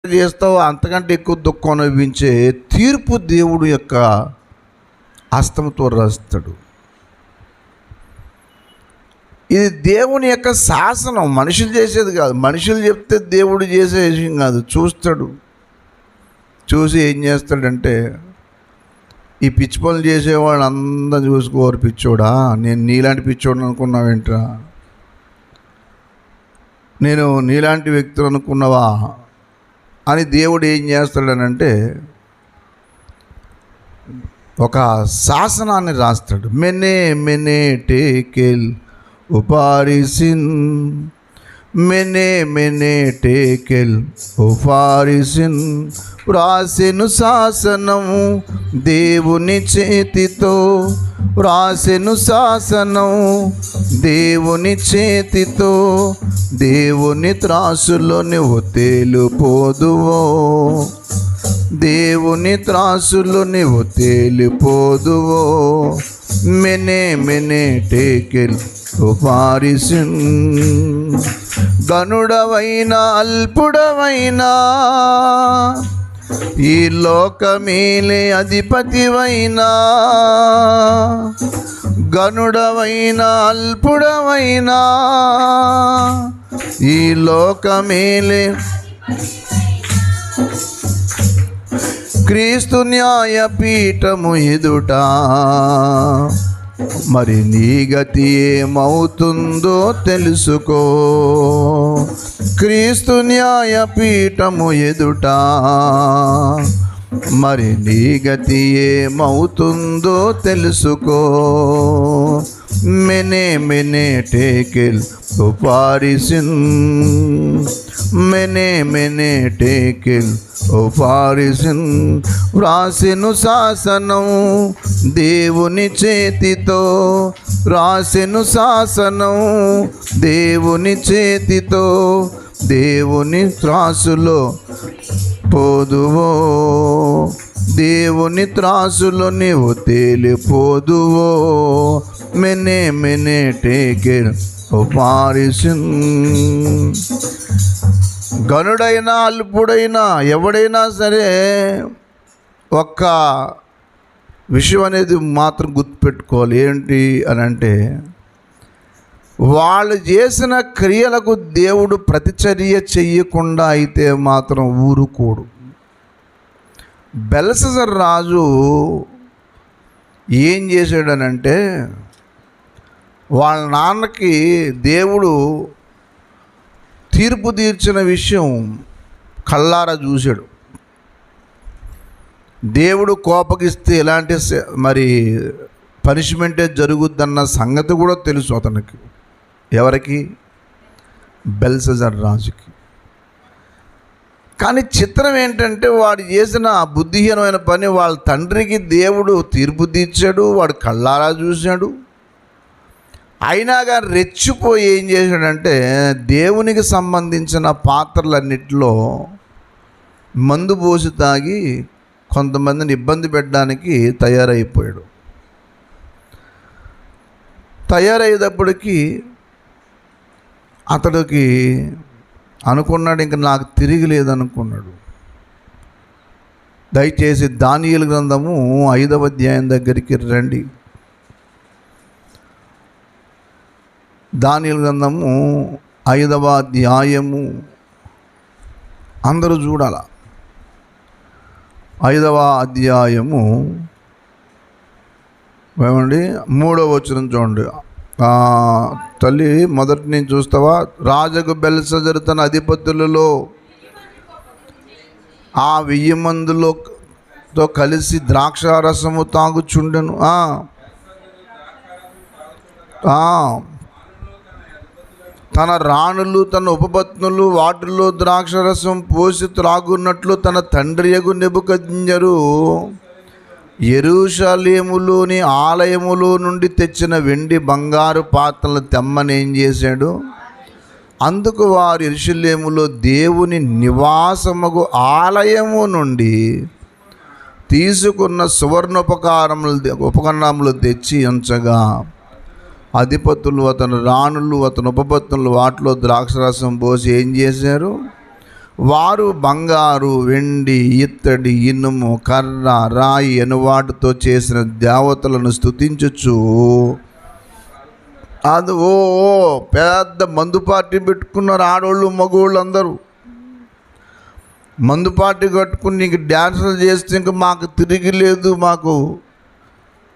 చేస్తావో అంతకంటే ఎక్కువ దుఃఖం అనుభవించే తీర్పు దేవుడు యొక్క హస్తంతో రాస్తాడు. ఇది దేవుని యొక్క శాసనం, మనుషులు చేసేది కాదు. మనుషులు చెప్తే దేవుడు చేసే విషయం కాదు. చూస్తాడు, చూసి ఏం చేస్తాడంటే, ఈ పిచ్చి పనులు చేసేవాళ్ళు అందరూ చూసుకోరు. పిచ్చోడా, నేను నీలాంటి పిచ్చోడు అనుకున్నావేంట్రా, నేను నీలాంటి వ్యక్తులు అనుకున్నావా అని దేవుడు ఏం చేస్తాడనంటే ఒక శాసనాన్ని రాస్తాడు. మెనే మెనే టేకెల్ ఉపారిసిన్, మెనే మెనే టేకెల్ ఉపారిసిన్. వ్రాసెను శాసనము దేవుని చేతితో, వ్రాసెను శాసనము దేవుని చేతితో. దేవుని త్రాసులో నువ్వు తేలిపోదువో, దేవుని త్రాసులో నువ్వు తేలిపోదువో. మెనే మెనే టేకెల్ ఉపారిసిన్. గనుడవైనా అల్పుడవైనా, ఈ లోకమేలే అధిపతివైనా, గనుడవైనా అల్పుడవైనా, ఈ లోకమేలే క్రీస్తు న్యాయపీఠము ఎదుట మరి నీ గతి ఏమవుతుందో తెలుసుకో. క్రీస్తు న్యాయపీఠము ఎదుట మరి నీ గతి ఏమవుతుందో తెలుసుకో. మెనే మెనే టేకెల్ ఉపారిసిన్, మెనే మెనే టేకెల్ ఉపారిసిన్. వ్రాసెను శాసనం దేవుని చేతితో, వ్రాసెను శాసనం దేవుని చేతితో. దేవుని త్రాసులో పోదువో, దేవుని త్రాసులో నీవు తేలిపోదువో. మెనే మెనే టేకెల్ ఉపారిసిన్. గనుడైనా అల్పుడైనా ఎవడైనా సరే ఒక్క విషయం అనేది మాత్రం గుర్తుపెట్టుకోవాలి. ఏంటి అని అంటే, వాళ్ళు చేసిన క్రియలకు దేవుడు ప్రతిచర్య చెయ్యకుండా అయితే మాత్రం ఊరుకోడు. బెల్షస్సర్ రాజు ఏం చేశాడనంటే, వాళ్ళ నాన్నకి దేవుడు తీర్పు తీర్చిన విషయం కళ్ళారా చూశాడు. దేవుడు కోపగిస్తే ఎలాంటి మరి పనిష్మెంటే జరుగుద్దన్న సంగతి కూడా తెలుసు అతనికి. ఎవరికి? బెల్షస్సర్ రాజుకి. కానీ చిత్రం ఏంటంటే, వాడు చేసిన బుద్ధిహీనమైన పని వాళ్ళ తండ్రికి దేవుడు తీర్పు తీర్చాడు, వాడు కళ్ళారా చూశాడు. అయినా కానీ రెచ్చిపోయి ఏం చేశాడంటే, దేవునికి సంబంధించిన పాత్రలన్నిటిలో మందు పోసి తాగి కొంతమందిని ఇబ్బంది పెట్టడానికి తయారైపోయాడు. తయారయ్యేటప్పటికి అతడికి అనుకున్నాడు, ఇంక నాకు తిరిగి లేదనుకున్నాడు. దయచేసి దానియేలు గ్రంథము 5వ అధ్యాయం దగ్గరికి రండి. దానియేలు గ్రంథము 5వ అధ్యాయము అందరూ చూడాల. 5వ అధ్యాయము ఏమండి 3వ వచనం చూడండి. తల్లి మొదటి నుంచి చూస్తావా? రాజుకు బెల్షస్సర్ తన అధిపతులలో ఆ 1000 మందితో కలిసి ద్రాక్షారసము తాగుచుండెను. తన రాణులు తన ఉపపత్నులు వాటిలో ద్రాక్షరసం పోసి త్రాగున్నట్లు తన తండ్రియగు నెబుకద్నెజరు యెరూషలేములోని ఆలయములో నుండి తెచ్చిన వెండి బంగారు పాత్రలు తెమ్మని ఏం చేశాడు? అందుకు వారు యెరూషలేములో దేవుని నివాసముగు ఆలయము నుండి తీసుకున్న ఉపకరణములు తెచ్చి ఉంచగా, అధిపతులు అతని రాణులు అతని ఉపపత్నులు వాటిలో ద్రాక్షరసం పోసి ఏం చేశారు? వారు బంగారు, వెండి, ఇత్తడి, ఇనుము, కర్ర, రాయి అను వాటితో చేసిన దేవతలను స్తుతించుచు అది పెద్ద మందు పార్టీ పెట్టుకున్నారు. ఆడోళ్ళు మగోళ్ళు అందరూ మందు పార్టీ కట్టుకుని నీకు డ్యాన్సులు చేస్తే ఇంక మాకు తిరిగి లేదు, మాకు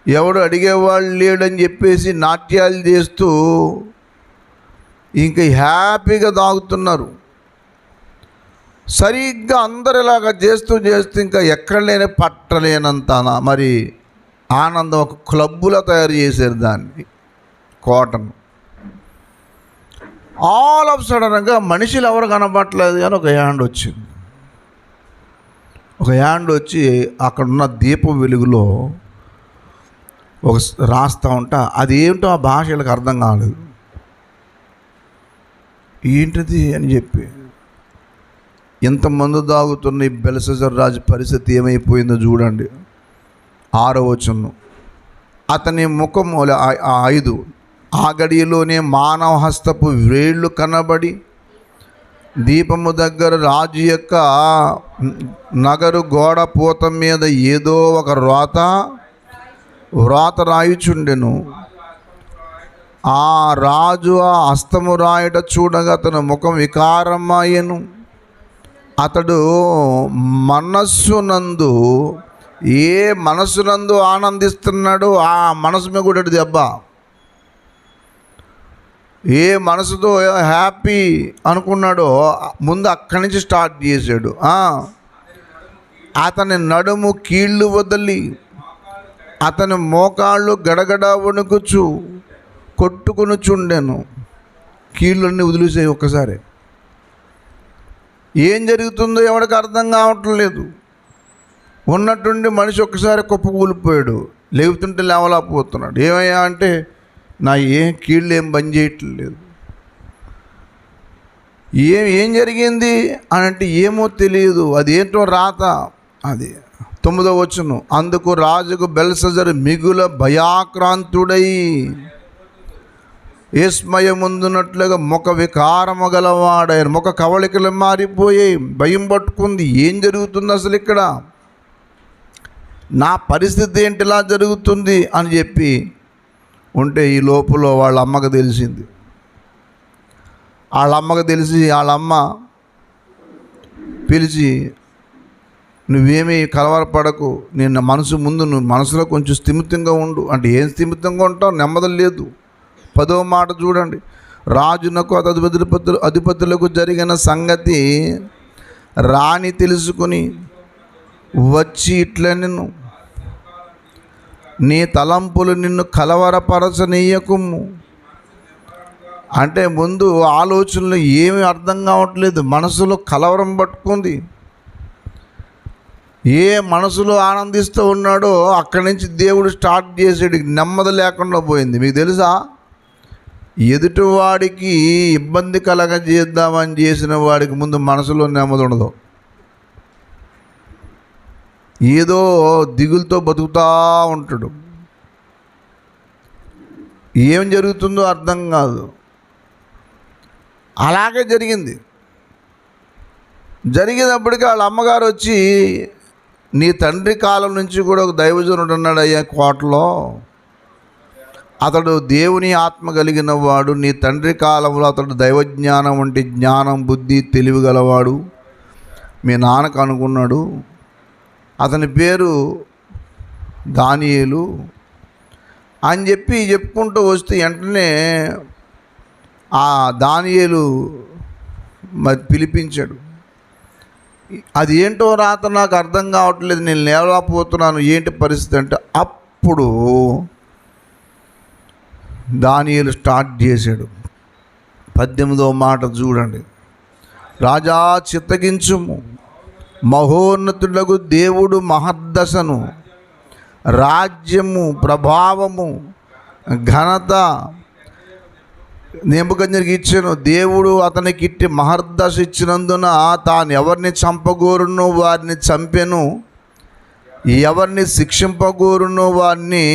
ఎవడు అడిగేవాళ్ళు లేడని చెప్పేసి నాట్యాలు చేస్తూ ఇంక హ్యాపీగా తాగుతున్నారు. సరిగ్గా అందరు ఇలాగా చేస్తూ ఇంకా ఎక్కడ లేని పట్టలేనంత మరి ఆనందం ఒక క్లబ్బులో తయారు చేశారు దాన్ని, కోటను. ఆల్ ఆఫ్ సడన్గా మనుషులు ఎవరు కనపట్లేదు కానీ ఒక హ్యాండ్ వచ్చింది. ఒక హ్యాండ్ వచ్చి అక్కడున్న దీపం వెలుగులో ఒక రాస్తూ ఉంటా, అది ఏమిటో ఆ భాషలకు అర్థం కాలేదు. ఏంటిది అని చెప్పి ఇంతమంది తాగుతున్న ఈ బెల్షస్సర్ రాజు పరిస్థితి ఏమైపోయిందో చూడండి. 6వ వచనం, అతని ముఖము 5 ఆ గడియలోనే మానవ హస్తపు వేళ్ళు కనబడి దీపము దగ్గర రాజు యొక్క నగరు గోడ పూత మీద ఏదో ఒక వ్రాత రాయుచుండెను. ఆ రాజు ఆ హస్తము రాయట చూడగా అతని ముఖం వికారమాయెను. అతడు మనస్సునందు ఆనందిస్తున్నాడు, ఆ మనసు మీద కూడా దెబ్బ. ఏ మనసుతో హ్యాపీ అనుకున్నాడో ముందు అక్కడి నుంచి స్టార్ట్ చేశాడు. అతని నడుము కీళ్ళు వదిలి అతని మోకాళ్ళు గడగడ వణుకుచు కొట్టుకునుచుండెను. కీళ్ళన్నీ వదిలేసాయి ఒక్కసారి. ఏం జరుగుతుందో ఎవరికి అర్థం కావట్లేదు. ఉన్నట్టుండి మనిషి ఒక్కసారి కుప్పకూలిపోయాడు, లేవుతుంటే లేవలేకపోతున్నాడు. ఏమయ్యా అంటే నా కీళ్ళు ఏం బంద్ చేయట్లేదు. ఏం జరిగింది అని అంటే ఏమో తెలియదు, అదేంటో రాత. అది 9వ వచనం, అందుకు రాజుకు బెల్షస్సరు మిగుల భయాక్రాంతుడై విస్మయముందునట్లుగా ముఖ వికారము గలవాడారు. ముఖ కవళికలు మారిపోయాయి, భయం పట్టుకుంది. ఏం జరుగుతుంది అసలు ఇక్కడ, నా పరిస్థితి ఏంటి ఇలా జరుగుతుంది అని చెప్పి ఉంటే ఈ లోపల వాళ్ళ అమ్మకు తెలిసింది. వాళ్ళ అమ్మ పిలిచి, నువ్వేమీ కలవరపడకు, నేను నువ్వు మనసులో కొంచెం స్థిమితంగా ఉండు అంటే. ఏం స్థిమితంగా ఉంటావు, నెమ్మది లేదు. 10వ మాట చూడండి, రాజునకు అధిపతులకు జరిగిన సంగతి రాణి తెలుసుకుని వచ్చి ఇట్లా నిన్ను నీ తలంపులు నిన్ను కలవరపరచనీయకుము అంటే ముందు ఆలోచనలు ఏమీ అర్థం కావట్లేదు, మనసులో కలవరం పట్టుకుంది. ఏ మనసులో ఆనందిస్తూ ఉన్నాడో అక్కడి నుంచి దేవుడు స్టార్ట్ చేసాడు, నెమ్మది లేకుండా పోయింది. మీకు తెలుసా, ఎదుటివాడికి ఇబ్బంది కలగజేద్దామని చేసిన వాడికి ముందు మనసులో నెమ్మది ఉండదు. ఏదో దిగులతో బతుకుతూ ఉంటాడు, ఏం జరుగుతుందో అర్థం కాదు. అలాగే జరిగినప్పటికీ వాళ్ళ అమ్మగారు వచ్చి, నీ తండ్రి కాలం నుంచి కూడా ఒక దైవజనుడు ఉన్నాడు అయ్యా కోటలో, అతడు దేవుని ఆత్మ కలిగిన వాడు, నీ తండ్రి కాలంలో అతడు దైవజ్ఞానం వంటి జ్ఞానం, బుద్ధి, తెలివి గలవాడు, మీ నాన్నకు అనుకున్నాడు, అతని పేరు దానియేలు అని చెప్పి చెప్పుకుంటూ వస్తే వెంటనే ఆ దానియేలు మరి పిలిపించాడు. అది ఏంటో రాత నాకు అర్థం కావట్లేదు, నేను లేవలేకపోతున్నాను, ఏంటి పరిస్థితి అంటే అప్పుడు దానియేలు స్టార్ట్ చేశాడు. 18వ మాట చూడండి, రాజా చిత్తగించుము, మహోన్నతులకు దేవుడు మహద్దశను, రాజ్యము, ప్రభావము, ఘనత నెబుకద్నెజరుకి ఇచ్చాను. దేవుడు అతనికి ఇట్టి మహర్దశ ఇచ్చినందున తాను ఎవరిని చంపగోరునో వారిని చంపెను, ఎవరిని శిక్షింపగోరునో వారిని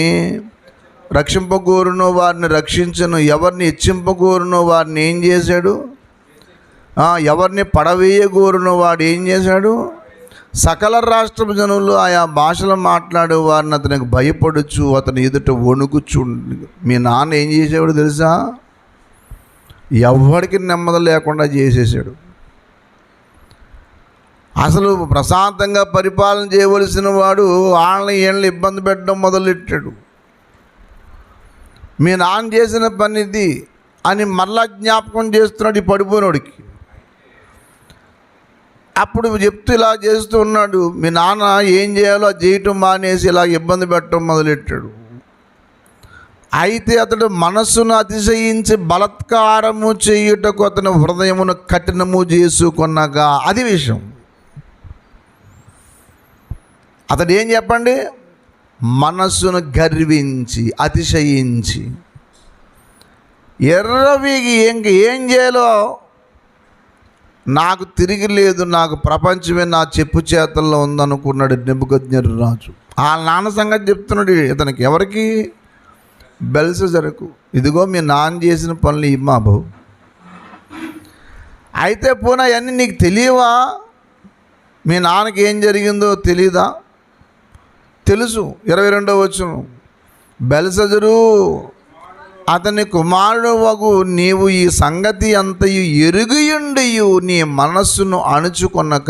రక్షింపగోరునో వారిని రక్షించను, ఎవరిని హెచ్చింపగోరునో వారిని ఏం చేశాడు, ఎవరిని పడవేయగోరున వాడు ఏం చేశాడు? సకల రాష్ట్రపు జనులు ఆయా భాషలు మాట్లాడే వారిని అతనికి భయపడుచు అతని ఎదుట వణుకుచు. మీ నాన్న ఏం చేసేవాడు తెలుసా? ఎవరికి నెమ్మది లేకుండా చేసేసాడు. అసలు ప్రశాంతంగా పరిపాలన చేయవలసిన వాడు వాళ్ళని వీళ్ళని ఇబ్బంది పెట్టడం మొదలెట్టాడు. మీ నాన్న చేసిన పని ఇది అని మరలా జ్ఞాపకం చేస్తున్నాడు ఈ పడిపోయినోడికి. అప్పుడు చెప్తూ ఇలా చేస్తూ ఉన్నాడు. మీ నాన్న ఏం చేయాలో అది చేయటం మానేసి ఇలా ఇబ్బంది పెట్టడం మొదలెట్టాడు. అయితే అతడు మనస్సును అతిశయించి బలత్కారము చేయుటకు అతని హృదయమును కఠినము చేసుకొనగా, అది విషయం. అతడు ఏం చెప్పండి? మనస్సును గర్వించి అతిశయించి ఎర్రవీగి ఏం చేయాలో నాకు తిరిగి లేదు, నాకు ప్రపంచమే నా చెప్పు చేతల్లో ఉందనుకున్నాడు నెబుకద్నెజరు రాజు. ఆ నాన్న సంగతి చెప్తున్నాడు ఇతనికి. ఎవరికి? బెల్షస్సరుకు. ఇదిగో మీ నాన్న చేసిన పనులు ఇమ్మా బాబు. అయితే పోనా అవన్నీ నీకు తెలియవా? మీ నాన్నకి ఏం జరిగిందో తెలీదా? తెలుసు. 22వ వచనం, బెల్షస్సరు అతని కుమారుడు వగు నీవు ఈ సంగతి అంతయు ఎరుగియుండియు నీ మనస్సును అణుచుకొనక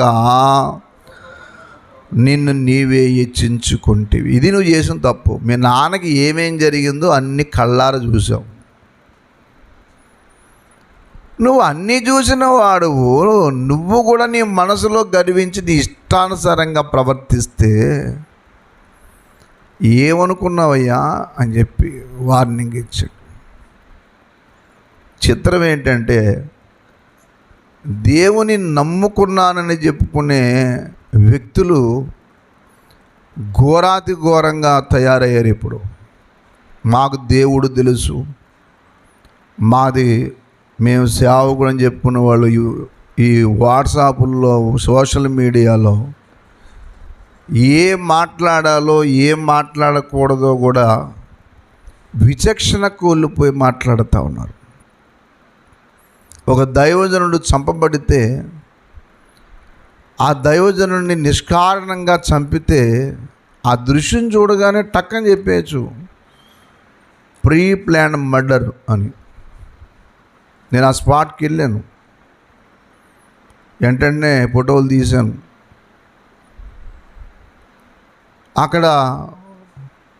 నిన్ను నీవే హెచ్చించుకుంటేవి. ఇది నువ్వు చేసిన తప్పు. మీ నాన్నకి ఏమేం జరిగిందో అన్ని కళ్ళారా చూసావు. నువ్వు అన్నీ చూసిన వాడువు, నువ్వు కూడా నీ మనసులో గర్వించి నీ ఇష్టానుసారంగా ప్రవర్తిస్తే ఏమనుకున్నావయ్యా అని చెప్పి వార్నింగ్ ఇచ్చాడు. చిత్రం ఏంటంటే దేవుని నమ్ముకున్నానని చెప్పుకునే వ్యక్తులు ఘోరాతి ఘోరంగా తయారయ్యారు. ఇప్పుడు మాకు దేవుడు తెలుసు, మేము సేవకుడు అని చెప్పుకునే వాళ్ళు ఈ వాట్సాప్లో సోషల్ మీడియాలో ఏం మాట్లాడాలో ఏం మాట్లాడకూడదో కూడా విచక్షణ కోల్పోయి మాట్లాడుతూ ఉన్నారు. ఒక దైవజనుడు చంపబడితే ఆ దైవజనుడిని నిష్కారణంగా చంపితే ఆ దృశ్యం చూడగానే టక్కని చెప్పేయచ్చు ప్రీ ప్లాన్ మర్డర్ అని. నేను ఆ స్పాట్కి వెళ్ళాను, వెంటనే ఫోటోలు తీశాను. అక్కడ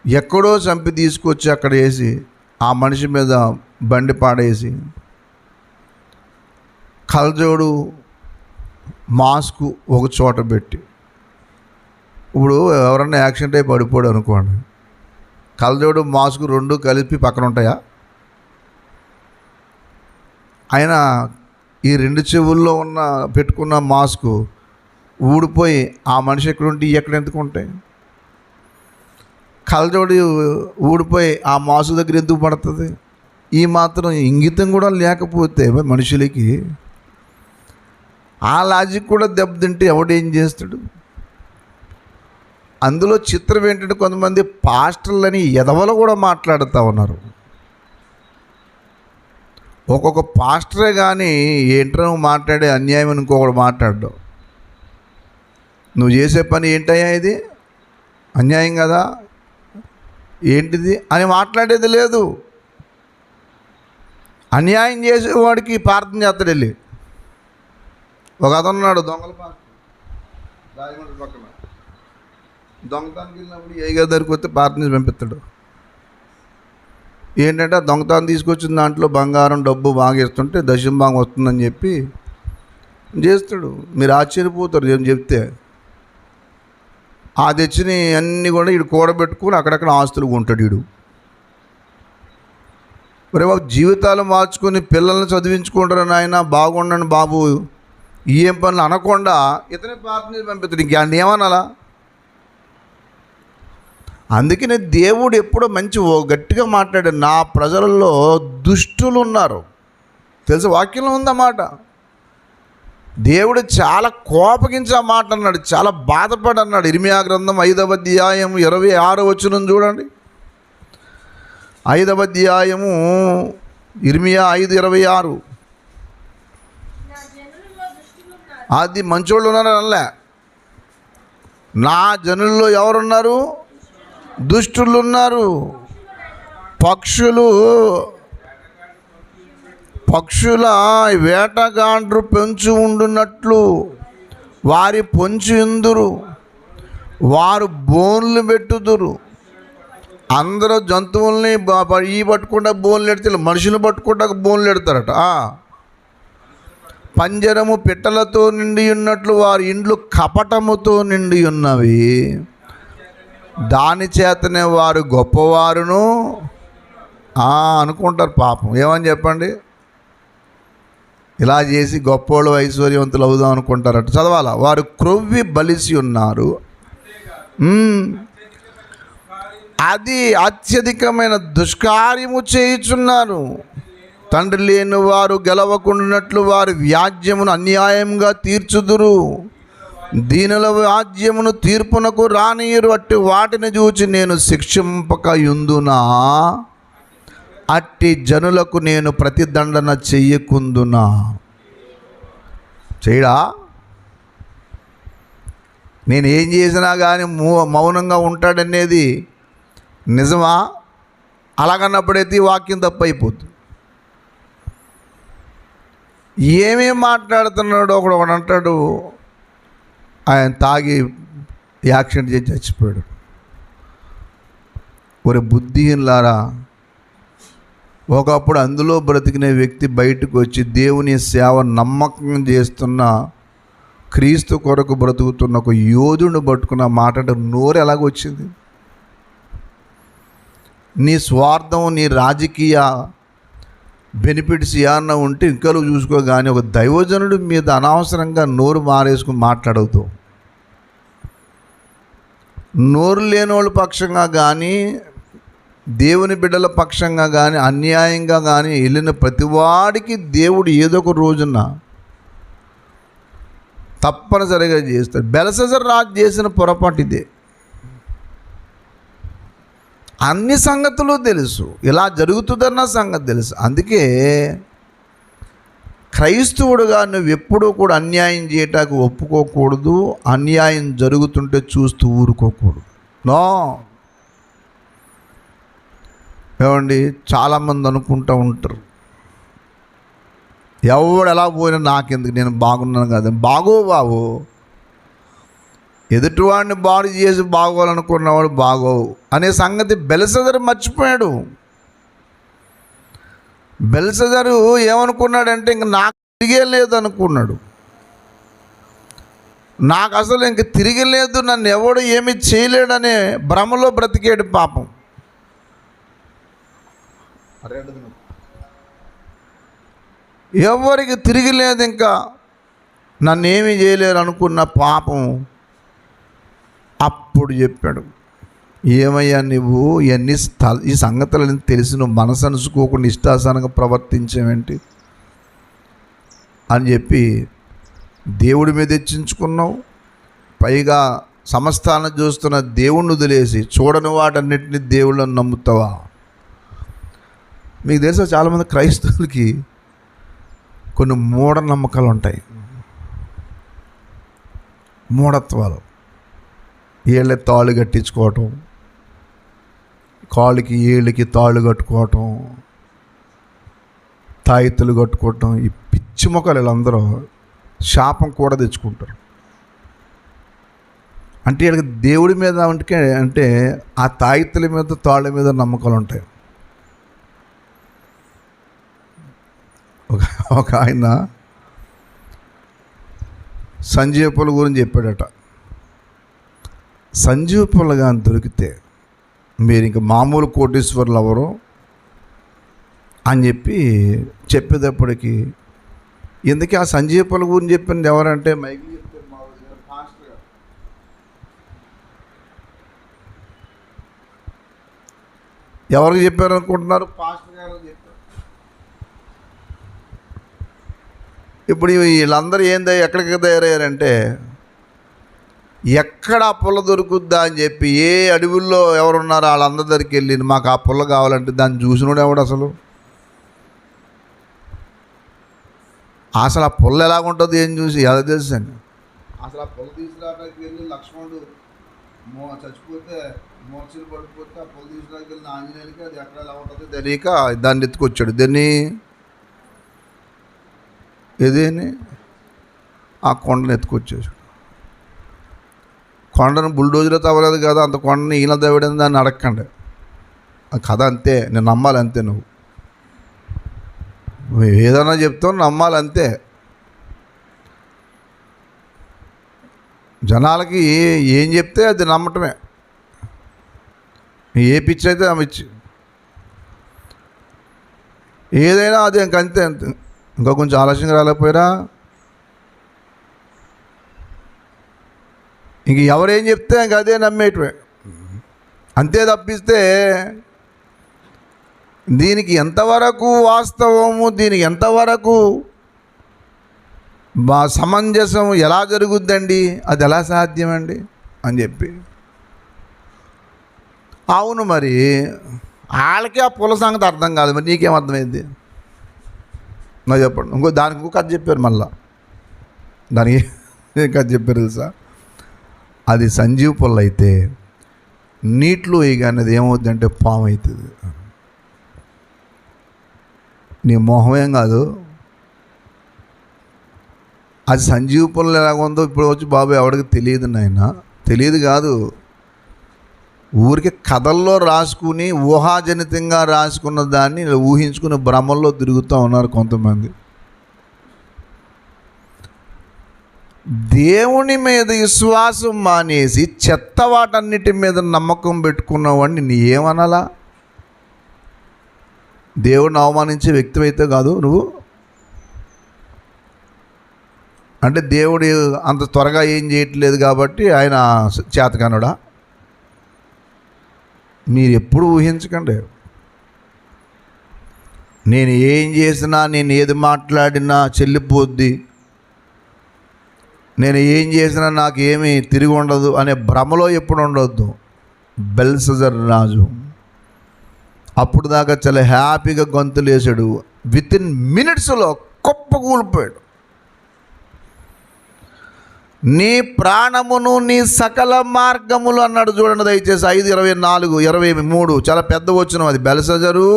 ఎక్కడో చంపి తీసుకొచ్చి అక్కడ వేసి ఆ మనిషి మీద బండి పాడేసి కలజోడు మాస్కు ఒక చోట పెట్టి, ఇప్పుడు ఎవరన్నా యాక్సిడెంట్ అయి పడిపోడు అనుకోండి, కలజోడు మాస్కు రెండు కలిపి పక్కన ఉంటాయా? ఆయన ఈ రెండు చెవుల్లో పెట్టుకున్న మాస్కు ఊడిపోయి ఆ మనిషి ఎక్కడుంటే ఎక్కడ ఎందుకు ఉంటాయి? కలజోడు ఊడిపోయి ఆ మాస్కు దగ్గర ఎందుకు పడుతుంది? ఈ మాత్రం ఇంగితం కూడా లేకపోతే మనుషులకి ఆ లాజిక్ కూడా దెబ్బతింటే ఎవడేం చేస్తాడు? అందులో చిత్రం ఏంటంటే కొంతమంది పాస్టర్లని ఎదవలు కూడా మాట్లాడుతూ ఉన్నారు. ఒక్కొక్క పాస్టరే కానీ ఏంటో మాట్లాడే అన్యాయం ఇంకొకడు మాట్లాడడం. నువ్వు చేసే పని ఏంటయ్యా, ఇది అన్యాయం కదా, ఏంటిది అని మాట్లాడేది లేదు. అన్యాయం చేసేవాడికి ప్రార్థన చేస్తాడు వెళ్ళి. ఒక అతను ఉన్నాడు, దొంగల పాస్టర్ పక్కన, దొంగతానికి వెళ్ళినప్పుడు ఏ దగ్గరికి వస్తే ప్రార్థన చేసి పంపిస్తాడు. ఏంటంటే దొంగతనం తీసుకొచ్చిన దాంట్లో బంగారం డబ్బు బాగా ఇస్తుంటే దశంభాగం వస్తుందని చెప్పి చేస్తాడు. మీరు ఆశ్చర్యపోతారు ఏం చెప్తే. ఆ తెచ్చిన అన్నీ కూడా వీడు కూడబెట్టుకుని అక్కడక్కడ ఆస్తులు కొంటాడు వీడు. మరి బాబు జీవితాలు మార్చుకొని పిల్లల్ని చదివించుకుంటారు నాయన, బాగుండండి బాబు, ఏం పనులు అనకుండా ఇతనే ప్రార్థన చేసి పంపిస్తాడు. ఇంకేమన్నా ఏమనాలా? అందుకనే దేవుడు ఎప్పుడో మంచి గట్టిగా మాట్లాడాడు, నా ప్రజలలో దుష్టులు ఉన్నారు. తెలుసు, వాక్యంలో ఉందన్నమాట. దేవుడు చాలా కోపగించి ఆ మాట అన్నాడు, చాలా బాధపడి అన్నాడు. ఇర్మియా గ్రంథం 5వ అధ్యాయం 26వ వచనం చూడండి. 5వ అధ్యాయము ఇర్మియా 5:26. అది మంచోళ్ళు ఉన్నారు అనలే. నా జనుల్లో ఎవరున్నారు? దుష్టులు ఉన్నారు. పక్షుల వేటగాండ్రు పెంచు ఉండునట్లు వారి పొంచి ఉందురు, వారు బోన్లు పెట్టుదురు. అందరూ జంతువుల్ని ఈ పట్టుకుంటా బోన్లు ఎడితే మనుషులు పట్టుకుంటా బోన్లు ఎడతారట. పంజరము పిట్టలతో నిండి ఉన్నట్లు వారి ఇండ్లు కపటముతో నిండి ఉన్నవి, దాని చేతనే వారు గొప్పవారును అనుకుంటారు. పాపం ఏమని చెప్పండి, ఇలా చేసి గొప్పోళ్ళు ఐశ్వర్యవంతులు అవుదాం అనుకుంటారట. చదవాలా, వారు క్రొవ్వి బలిసి ఉన్నారు, అది అత్యధికమైన దుష్కార్యము చేయుచున్నారు. తండ్రి లేని వారు గెలవకుండానట్లు వారి వ్యాజ్యమును అన్యాయంగా తీర్చుదురు, దీనుల వ్యాజ్యమును తీర్పునకు రానియరు. అట్టి వాటిని చూచి నేను శిక్షింపక యుందునా, అట్టి జనులకు నేను ప్రతిదండన చెయ్యకుందునా. చేయడా? నేను ఏం చేసినా కానీ మౌనంగా ఉంటాడనేది నిజమా? అలాగన్నప్పుడైతే ఈ వాక్యం తప్పైపోతుంది. ఏమేం మాట్లాడుతున్నాడు? ఒకడు అంటాడు ఆయన తాగి యాక్సిడెంట్ చేసి చచ్చిపోయాడు. ఒరే బుద్ధిహీనులారా, ఒకప్పుడు అందులో బ్రతికిన వ్యక్తి బయటకు వచ్చి దేవుని సేవ నమ్మకం చేస్తున్న, క్రీస్తు కొరకు బ్రతుకుతున్న ఒక యోధుడిని పట్టుకున్న మాట నోరు ఎలాగొచ్చింది? నీ స్వార్థం, నీ రాజకీయ బెనిఫిట్స్ ఏమన్నా ఉంటే ఇంకలు చూసుకో, కానీ ఒక దైవజనుడి మీద అనవసరంగా నోరు మారేసుకుని మాట్లాడవుతావు. నోరు లేని వాళ్ళ పక్షంగా కానీ దేవుని బిడ్డల పక్షంగా కానీ అన్యాయంగా కానీ వెళ్ళిన ప్రతివాడికి దేవుడు ఏదో ఒక రోజున తప్పనిసరిగా చేస్తాడు. బెల్షస్సర్ రాజు చేసిన పొరపాటు ఇదే. అన్ని సంగతులు తెలుసు, ఇలా జరుగుతుందన్న సంగతి తెలుసు. అందుకే క్రైస్తవుడుగా నువ్వు ఎప్పుడూ కూడా అన్యాయం చేయటానికి ఒప్పుకోకూడదు, అన్యాయం జరుగుతుంటే చూస్తూ ఊరుకోకూడదు. నో. ఏమండి, చాలామంది అనుకుంటూ ఉంటారు, ఎవడు ఎలా పోయినా నాకెందుకు, నేను బాగున్నాను కదా. బాగోవు, ఎదుటివాడిని బాగు చేసి బాగోవాలనుకున్నవాడు బాగోవు అనే సంగతి బెల్షస్సర్ మర్చిపోయాడు. బెల్షస్సరు ఏమనుకున్నాడంటే ఇంక నాకు తిరిగే లేదు అనుకున్నాడు. నాకు అసలు ఇంక తిరిగి లేదు, నన్ను ఎవడు ఏమి చేయలేడనే భ్రమలో బ్రతికాడు పాపం. ఎవరికి తిరిగి లేదు, ఇంకా నన్ను ఏమీ చేయలేరు అనుకున్న పాపం. అప్పుడు చెప్పాడు, ఏమయ్యా నువ్వు ఈ సంగతులని తెలిసి నువ్వు మనసు అనుసుకోకుండా ఇష్టాసనంగా ప్రవర్తించేవేంటి అని చెప్పి దేవుడి మీద హెచ్చించుకున్నావు. పైగా సమస్తాన్ని చూస్తున్న దేవుణ్ణి వదిలేసి చూడని వాటన్నిటిని దేవుళ్ళని నమ్ముతావా? మీకు తెలుసా, చాలామంది క్రైస్తవులకి కొన్ని మూఢనమ్మకాలు ఉంటాయి, మూఢత్వాలు. ఏళ్ళ తాళ్ళు కట్టించుకోవటం, కాళ్ళకి ఏళ్ళకి తాళ్ళు కట్టుకోవటం, తాయితులు కట్టుకోవటం. ఈ పిచ్చి మొక్కలు వీళ్ళందరూ శాపం కూడా తెచ్చుకుంటారు. అంటే వీళ్ళకి దేవుడి మీద అంటే ఆ తాయితుల మీద తాళ్ళ మీద నమ్మకాలు ఉంటాయి. ఒక ఆయన సంజీవ పూల గురించి చెప్పాడట. సంజీవ పూల కానీ దొరికితే మీరు ఇంక మామూలు కోటీశ్వర్లు ఎవరు అని చెప్పేటప్పటికి, ఎందుకు ఆ సంజీవ పూల గురించి చెప్పింది ఎవరంటే మైకి చెప్తారు, మా పాస్టర్ గారు. ఎవరికి చెప్పారు అనుకుంటున్నారు? పాస్టర్ గారు చెప్పారు. ఇప్పుడు వీళ్ళందరూ ఎక్కడికి తయారయ్యారంటే, ఎక్కడ ఆ పుల్ల దొరుకుద్దా అని చెప్పి ఏ అడవుల్లో ఎవరున్నారో వాళ్ళందరి దగ్గరికి వెళ్ళి మాకు ఆ పుల్ల కావాలంటే దాన్ని చూసినోడు ఎవడు అసలు? అసలు ఆ పుల్ల ఎలాగుంటుందో ఏం చూసి ఎలా తెలుసు అండి. అసలు ఆ పుల్ల తీసుకురావడానికి వెళ్ళి లక్ష్మణుడు చచ్చిపోతే మోర్చలు పడిపోతే ఆ పుల్ల తీసుకురాకి వెళ్ళిన ఆంజనేయులకి అది ఎక్కడ ఎలా ఉంటుందో తెలియక దాన్ని ఎత్తుకొచ్చాడు. దీన్ని ఏదేని ఆ కొండను ఎత్తుకొచ్చేసాడు. కొండను బుల్డోజర్లో తవ్వలేదు కదా, అంత కొండని ఈయన తవ్వడం దాన్ని అడగకండి. ఆ కథ అంతే, నేను నమ్మాలి అంతే. నువ్వు ఏదైనా చెప్తావు నమ్మాలి అంతే. జనాలకి ఏం చెప్తే అది నమ్మటమే. ఏ పిచ్చి అయితే ఆ పిచ్చి, ఏదైనా అది ఇంకంతే అంతే. ఇంకా కొంచెం ఆలస్యంగా రాలేకపోయారా, ఇంక ఎవరేం చెప్తే ఇంక అదే నమ్మేటమే అంతే. తప్పిస్తే దీనికి ఎంతవరకు వాస్తవము, దీనికి ఎంతవరకు సమంజసం ఎలా జరుగుద్దండి, అది ఎలా సాధ్యమండి అని చెప్పి. అవును, మరి వాళ్ళకి ఆ పుల్ల సంగతి అర్థం కాదు, మరి నీకేం అర్థమైంది నాకు చెప్పండి. దానికి ఇంకో కథ చెప్పారు. మళ్ళా దానికి ఏం కథ చెప్పారు తెలుసా? అది సంజీవ పుల్ల అయితే నీటిలో వేయగానేది ఏమవుద్దంటే పాము అవుతుంది. నీ మొహమేం కాదు, అది సంజీవ పుల్ల ఎలాగుందో ఇప్పుడు వచ్చి బాబు ఎవరికి తెలియదు నాయన. తెలియదు కాదు, ఊరికి కథల్లో రాసుకుని ఊహాజనితంగా రాసుకున్న దాన్ని ఊహించుకుని భ్రమల్లో తిరుగుతూ ఉన్నారు కొంతమంది. దేవుని మీద విశ్వాసం మానేసి చెత్త వాటన్నిటి మీద నమ్మకం పెట్టుకున్నవాడిని నీ ఏమనాలా? దేవుడిని అవమానించే వ్యక్తి అయితే కాదు నువ్వు. అంటే దేవుడు అంత త్వరగా ఏం చేయట్లేదు కాబట్టి ఆయన చేతకానుడా? మీరు ఎప్పుడు ఊహించకండి. నేను ఏం చేసినా, నేను ఏది మాట్లాడినా చెల్లిపోద్ది, నేను ఏం చేసినా నాకు ఏమీ తిరిగి ఉండదు అనే భ్రమలో ఎప్పుడు ఉండొద్దు. బెల్షజర్ రాజు అప్పుడు దాకా చాలా హ్యాపీగా గొంతులు వేసాడు, వితిన్ మినిట్స్లో కుప్పకూలిపోయాడు. నీ ప్రాణమును నీ సకల మార్గములు అన్నాడు. చూడండి దయచేసి 5:24-23 చాలా పెద్ద వచనం అది. బెల్షజరు,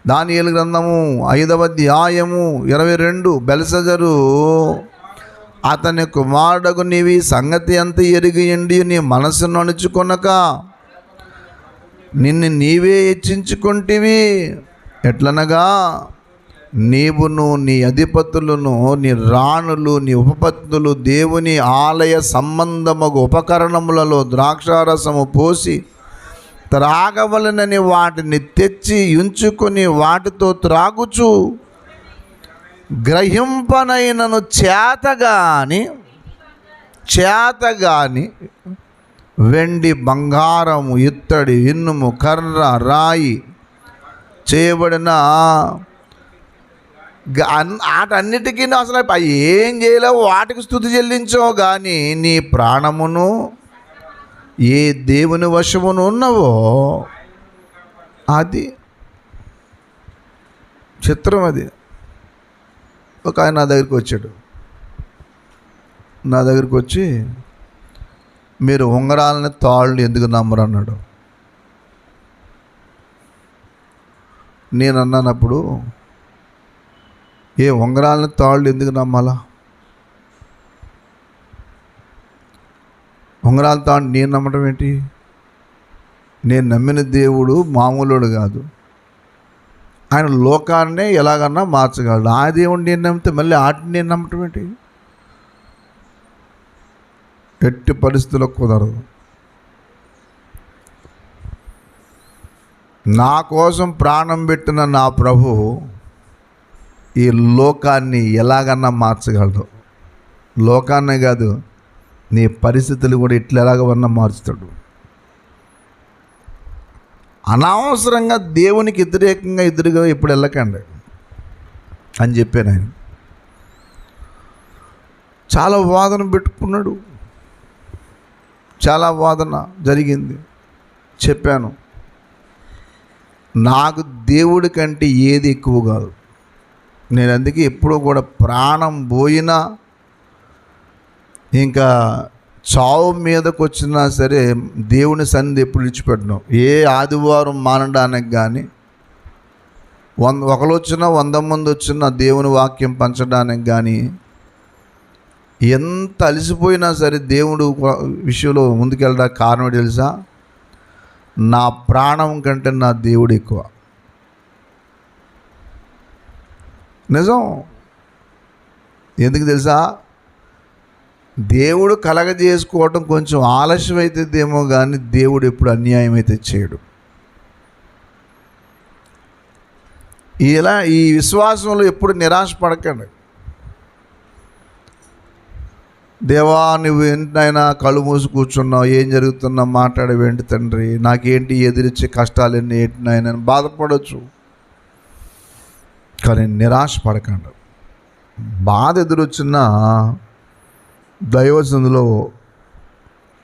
దానియేలు గ్రంథము 5వ అధ్యాయము 22. బెల్షజరు అతని కుమారుడకు నీవి సంగతి ఎంత ఎరిగియండి, నీ మనసును అణుచుకొనక నిన్ను నీవే హెచ్చించుకుంటివి. ఎట్లనగా నీవును నీ అధిపతులను నీ రాణులు నీ ఉపపత్నులు దేవుని ఆలయ సంబంధమగు ఉపకరణములలో ద్రాక్షారసము పోసి త్రాగవలనని వాటిని తెచ్చి ఉంచుకొని వాటితో త్రాగుచు గ్రహింపనైనను చేతగాని వెండి బంగారము ఇత్తడి ఇనుము కర్ర రాయి చేయబడిన వాటన్నిటికీ అసలు ఏం చేయలేవు, వాటికి స్తుతి చెల్లించవు. కానీ నీ ప్రాణమును ఏ దేవుని వశమును ఉన్నవో అది చిత్రం. అది ఒక ఆయన నా దగ్గరికి వచ్చాడు. నా దగ్గరికి వచ్చి మీరు ఉంగరాలని తాళ్ళు ఎందుకు నమ్మరు అన్నాడు. నేను అన్నానప్పుడు, ఏ ఉంగరాలని తాళ్ళు ఎందుకు నమ్మాలా? ఉంగరాల తాళ్ళు నేను నమ్మటం ఏంటి? నేను నమ్మిన దేవుడు మామూలుడు కాదు, ఆయన లోకాన్నే ఎలాగన్నా మార్చగలడు. ఆ దేవుడిని నేను నమ్మితే మళ్ళీ ఆటిని నేను నమ్మటం ఏంటి? ఎట్టి పరిస్థితుల్లో కుదరదు. నా కోసం ప్రాణం పెట్టిన నా ప్రభు ఈ లోకాన్ని ఎలాగన్నా మార్చగలడు. లోకాన్నే కాదు, నీ పరిస్థితులు కూడా ఎలాగన్నా మార్చుతాడు. అనవసరంగా దేవునికి వ్యతిరేకంగా ఎదురుగా ఇప్పుడు వెళ్ళకండి అని చెప్పాను. ఆయన చాలా వాదన పెట్టుకున్నాడు, చాలా వాదన జరిగింది. చెప్పాను, నాకు దేవుడి కంటే ఏది ఎక్కువ కాదు. నేను అందుకే ఎప్పుడూ కూడా ప్రాణం పోయినా, ఇంకా చావు మీదకు వచ్చినా సరే దేవుని సన్నిధి ఎప్పుడు విడిచిపెట్టను. ఏ ఆదివారం మానడానికి కానీ, ఒకరు వచ్చినా 100 మంది వచ్చినా దేవుని వాక్యం పంచడానికి కానీ, ఎంత అలసిపోయినా సరే దేవుడు విషయంలో ముందుకెళ్ళడానికి కారణం తెలుసా? నా ప్రాణం కంటే నా దేవుడు ఎక్కువ. నిజం. ఎందుకు తెలుసా? దేవుడు కలగజేసుకోవటం కొంచెం ఆలస్యం అవుతుందేమో కానీ దేవుడు ఎప్పుడు అన్యాయం అయితే చేయడు. ఈ విశ్వాసంలో ఎప్పుడు నిరాశ పడకండి. దేవా, నువ్వు ఏంటైనా కళ్ళు మూసి కూర్చున్నావు, ఏం జరుగుతున్నా మాట్లాడవేంటి తండ్రి, నాకేంటి ఎదిరించే కష్టాలన్నీ ఏంటినాయని బాధపడవచ్చు. కానీ నిరాశ పడకండి. బాధ ఎదురొచ్చినా దైవజనులో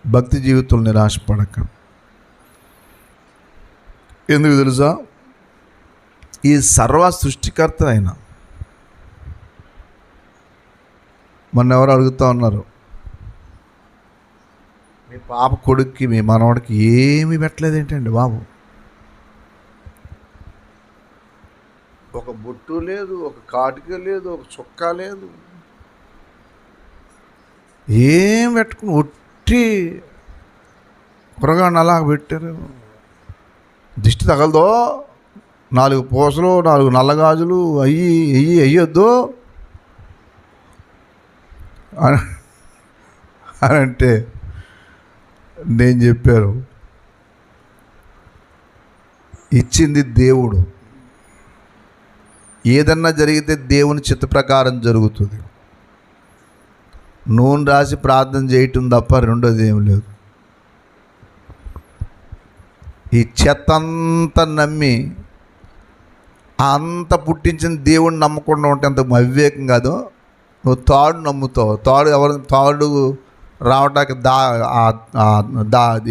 భక్తి జీవితంలో నిరాశ పడకండి. ఎందుకు తెలుసా? ఈ సర్వ సృష్టికర్త అయినా మొన్న ఎవరు అడుగుతూ ఉన్నారు, మీ పాప కొడుక్కి మీ మనవాడికి ఏమీ పెట్టలేదు ఏంటండి బాబు? ఒక బొట్టు లేదు, ఒక కాటిక లేదు, ఒక చొక్కా లేదు, ఏం పెట్టుకుని ఒట్టి కూరగాయలు అలా పెట్టారు. దిష్టి తగలదో, 4 పూసలు, 4 నల్లగాజులు అయ్యొద్దు అని అంటే నేను చెప్పాను, ఇచ్చింది దేవుడు. ఏదన్నా జరిగితే దేవుని చిత్త ప్రకారం జరుగుతుంది. నూనె రాసి ప్రార్థన చేయటం తప్ప రెండోది ఏం లేదు. ఈ చెత్త అంతా నమ్మి అంత పుట్టించిన దేవుడిని నమ్మకుండా ఉంటే అంత అవివేకం కాదు. నువ్వు తాడు నమ్ముతావు. తాడు రావటానికి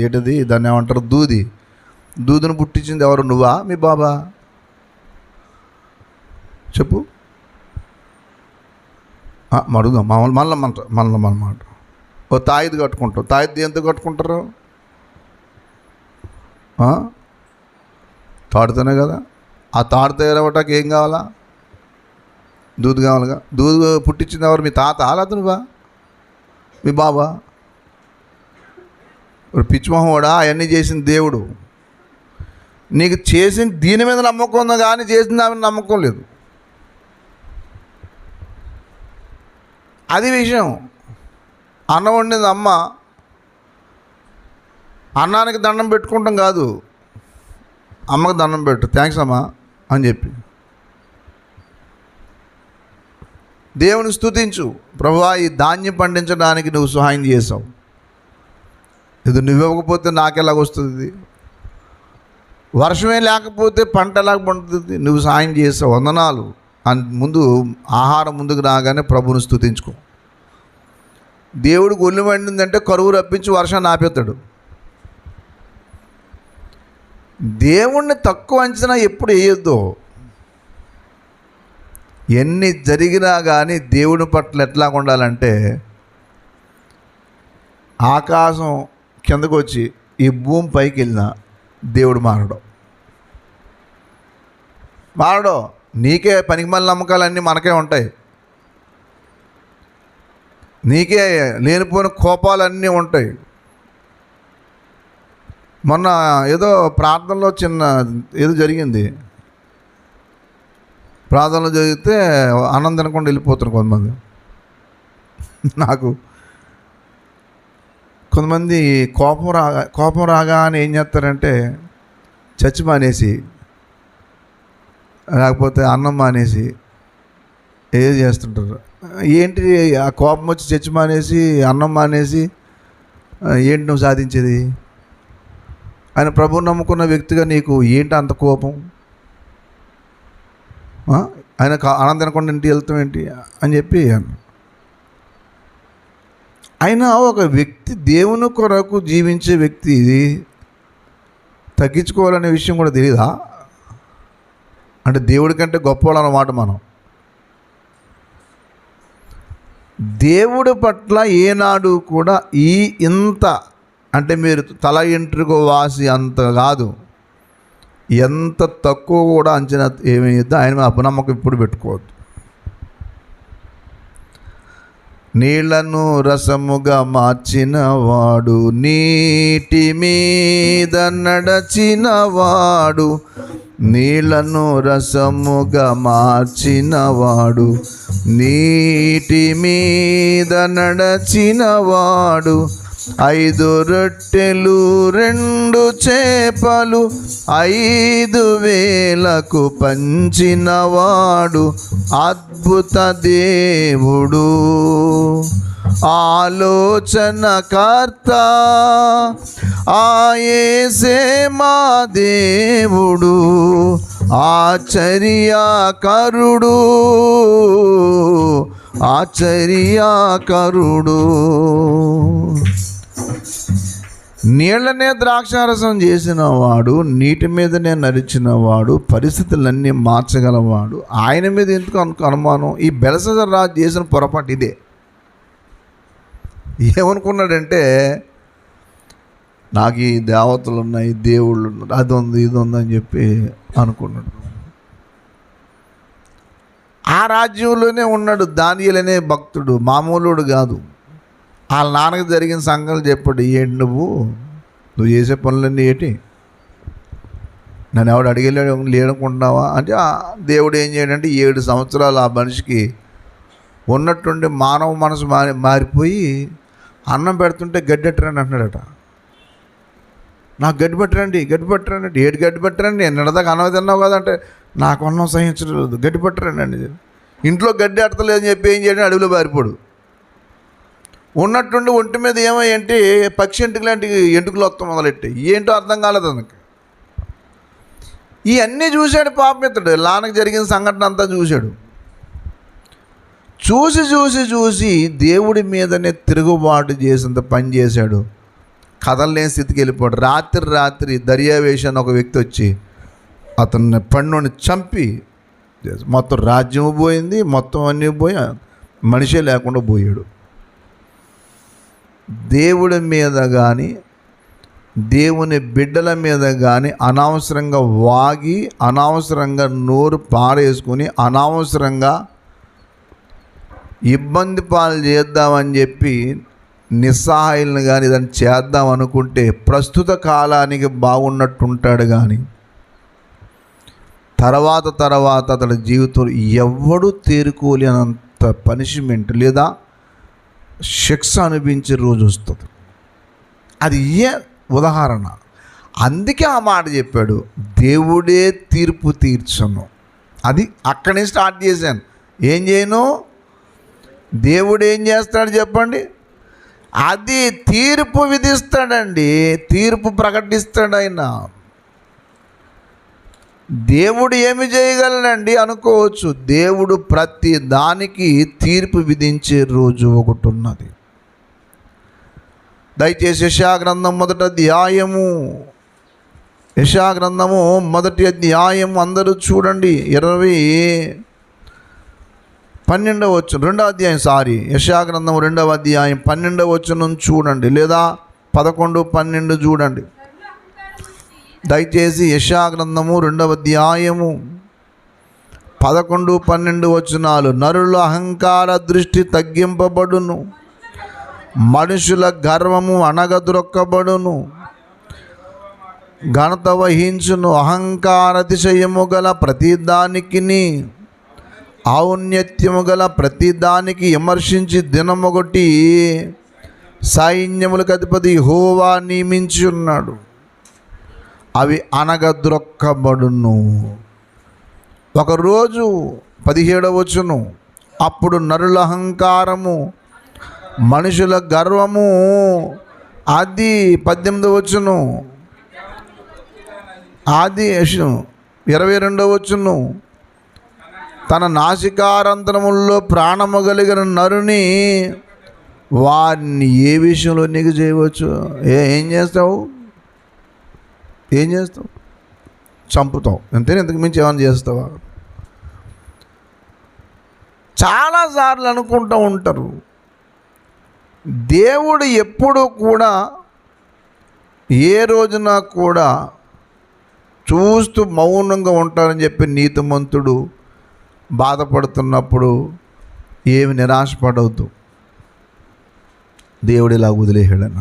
ఏంటిది దాన్ని ఏమంటారు, దూదిని పుట్టించింది ఎవరు? నువ్వా మీ బాబా? చెప్పు. మడుగుదాం మళ్ళీ మాట. ఓ తాయిది కట్టుకుంటావు. తాయిది ఎంత కట్టుకుంటారు? తాడుతోనే కదా. ఆ తాడు తయారవటానికి ఏం కావాలా? దూది కావాలిగా. దూది పుట్టించింది ఎవరు? మీ తాత లేదా నువ్వా మీ బాబా? పిచ్చిమోహోడా, అవన్నీ చేసిన దేవుడు. నీకు చేసిన దీని మీద నమ్మకం ఉందా కానీ చేసిన దాని మీద నమ్మకం లేదు. అది విషయం. అన్నం వండింది అమ్మ, అన్నానికి దండం పెట్టుకుంటాం కాదు, అమ్మకి దండం పెట్టు, థ్యాంక్స్ అమ్మా అని చెప్పి దేవుని స్తుతించు. ప్రభువా, ఈ ధాన్యం పండించడానికి నువ్వు సహాయం చేసావు, ఇది నువ్వు ఇవ్వకపోతే నాకెలాగొస్తుంది? వర్షమే లేకపోతే పంట ఎలాగ పండుతుంది? నువ్వు సహాయం చేసావు, వందనాలు అని ముందు ఆహారం ముందుకు రాగానే ప్రభువుని స్తుతించుకో. దేవుడికి ఒళ్ళు మండిందంటే కరువు రప్పించి వర్షాన్ని ఆపేస్తాడు. దేవుణ్ణి తక్కువ అంచనా ఎప్పుడు వేయొద్దు. ఎన్ని జరిగినా కానీ దేవుని పట్ల ఎట్లా ఉండాలంటే, ఆకాశం కిందకు వచ్చి ఈ భూమి పైకి వెళ్ళినా దేవుడు మారడు. నీకే పనికిమాలిన నమ్మకాలన్నీ మనకే ఉంటాయి. నీకే లేనిపోయిన కోపాలన్నీ ఉంటాయి. మొన్న ఏదో ప్రార్థనలో ఏదో జరిగింది. ప్రార్థనలో జరిగితే అన్నం తినకుండా వెళ్ళిపోతున్నారు కొంతమంది. నాకు కొంతమంది కోపం రాగానే ఏం చేస్తారంటే చచ్చి మానేసి, లేకపోతే అన్నం మానేసి ఏది చేస్తుంటారు. ఏంటి ఆ కోపం వచ్చి చచ్చి మానేసి అన్నం మానేసి ఏంటి నువ్వు సాధించేది? ఆయన ప్రభువు నమ్ముకున్న వ్యక్తిగా నీకు ఏంటి అంత కోపం? ఆయన అన్నం తినకుండా ఇంటికి వెళ్తాం ఏంటి అని చెప్పి. అయినా ఒక వ్యక్తి దేవుని కొరకు జీవించే వ్యక్తి తగ్గించుకోవాలనే విషయం కూడా తెలియదా? అంటే దేవుడి కంటే గొప్పవాళ్ళు అన్నమాట మనం. దేవుడి పట్ల ఏనాడు కూడా ఇంత అంటే మీరు తల ఎంట్రుక వాసి అంత కాదు, ఎంత తక్కువ కూడా అంచనా ఏమైందో ఆయన మీద అపనమ్మకం ఇప్పుడు పెట్టుకోవద్దు. నీళ్లను రసముగా మార్చినవాడు, నీటి మీద నడచినవాడు, నీళ్లను రసముగా మార్చినవాడు, నీటి మీద నడచినవాడు, 5 రొట్టెలు 2 చేపలు 5,000కు పంచినవాడు, అద్భుత దేవుడు, ఆలోచనకర్త, ఆ యేసే మా దేవుడు, ఆశ్చర్యకరుడు, ఆశ్చర్యకరుడు. నీళ్లనే ద్రాక్షారసం చేసినవాడు, నీటి మీదనే నడిచినవాడు, పరిస్థితులన్నీ మార్చగలవాడు, ఆయన మీద ఎందుకు అనుమానం? ఈ బెల్షస్సర్ రాజు చేసిన పొరపాటు ఇదే. ఏమనుకున్నాడంటే, నాకు ఈ దేవతలు ఉన్నాయి, దేవుళ్ళు ఉన్నారు, అది ఉంది ఇది ఉందని చెప్పి అనుకున్నాడు. ఆ రాజ్యంలోనే ఉన్నాడు దానియేలు అనే భక్తుడు, మామూలుడు కాదు. వాళ్ళ నాన్నకి జరిగిన సంగతులు చెప్పాడు. ఏంటి నువ్వు చేసే పనులన్నీ ఏంటి, నన్ను ఎవడు అడిగేలేడు లేనుకుంటున్నావా అంటే, దేవుడు ఏం చేయడంటే 7 సంవత్సరాలు ఆ మనిషికి ఉన్నట్టుండి మానవ మనసు మారిపోయి అన్నం పెడుతుంటే గడ్డెట్టరండి అంటున్నాడట. నాకు గడ్డి పెట్టరండి, గడ్డి పెట్టరండి. ఏడు గడ్డి పెట్టరండి, నేను నిన్నదాకా అన్నం తిన్నావు కదంటే, నాకు అన్నం సహించలేదు, గడ్డి పెట్టరండి అండి. ఇంట్లో గడ్డి ఎడతలేదని చెప్పి ఏం చేయడం, అడవిలో పారిపోడు. ఉన్నట్టుండి ఒంటి మీద ఏమయ్యంటే పక్షి ఎంటుకు లాంటి ఎంటుకలు వస్తాం మొదలెట్టి, ఏంటో అర్థం కాలేదు అతనికి. ఇవన్నీ చూశాడు పాపమిత్రుడు, లానకు జరిగిన సంఘటన అంతా చూశాడు. చూసి చూసి చూసి దేవుడి మీదనే తిరుగుబాటు చేసేంత పని చేశాడు. కదలలేని స్థితికి వెళ్ళిపోయాడు. రాత్రి దర్యావేష్ అని ఒక వ్యక్తి వచ్చి అతన్ని పన్నుని చంపి మొత్తం రాజ్యం పోయింది, మొత్తం అన్నీ పోయి మనిషే లేకుండా పోయాడు. దేవుడి మీద కానీ దేవుని బిడ్డల మీద కానీ అనవసరంగా వాగి, అనవసరంగా నోరు పారేసుకుని, అనవసరంగా ఇబ్బంది పాలు చేద్దామని చెప్పి నిస్సహాయులను కానీ దాన్ని చేద్దాం అనుకుంటే ప్రస్తుత కాలానికి బాగున్నట్టుంటాడు, కానీ తర్వాత అతడి జీవితంలో ఎవడు తేరుకోలేనంత పనిష్మెంట్ లేదా శిక్ష అనిపించే రోజు వస్తుంది. అది ఏ ఉదాహరణ. అందుకే ఆ మాట చెప్పాడు, దేవుడే తీర్పు తీర్చను. అది అక్కడి నుంచి స్టార్ట్ చేశాను. ఏం చేయను, దేవుడు ఏం చేస్తాడు చెప్పండి, అది తీర్పు విధిస్తాడండి, తీర్పు ప్రకటిస్తాడు ఆయన. దేవుడు ఏమి చేయగలనండి అనుకోవచ్చు, దేవుడు ప్రతి దానికి తీర్పు విధించే రోజు ఒకటి ఉన్నది. దయచేసి యెషయా గ్రంథము మొదటి అధ్యాయము అందరూ చూడండి. 12వ వచనం, 2వ అధ్యాయం యెషయా గ్రంథము 2వ అధ్యాయం 12వ వచనం చూడండి, లేదా 11, 12 చూడండి. దయచేసి యెషయా గ్రంథము 2వ అధ్యాయము 11, 12 వచనాలు. నరుల అహంకార దృష్టి తగ్గింపబడును, మనుషుల గర్వము అణగద్రొక్కబడును, ఘనత వహించును. అహంకారతిశయము గల ప్రతిదానికిని, ఔన్నత్యము గల ప్రతిదానికి విమర్శించి దినమొకటి సైన్యములకు అధిపతి యెహోవా నియమించి ఉన్నాడు, అవి అనగద్రొక్కబడును. ఒకరోజు 17వ వచనం, అప్పుడు నరుల అహంకారము, మనుషుల గర్వము, అది 18వ వచనం, ఆది 22వ వచనం, తన నాసికారంధ్రముల్లో ప్రాణము కలిగిన నరుని వారిని ఏ విషయంలో నీకు చేయవచ్చు? ఏం చేస్తావు? చంపుతావు, అంతేనా? ఇంతకు మించి ఏమైనా చేస్తావా? చాలాసార్లు అనుకుంటూ ఉంటారు, దేవుడు ఎప్పుడు కూడా ఏ రోజున కూడా చూస్తూ మౌనంగా ఉంటారని చెప్పి నీతిమంతుడు బాధపడుతున్నప్పుడు ఏమి నిరాశపడవద్దు. దేవుడు ఇలా వదిలేసాడన్న.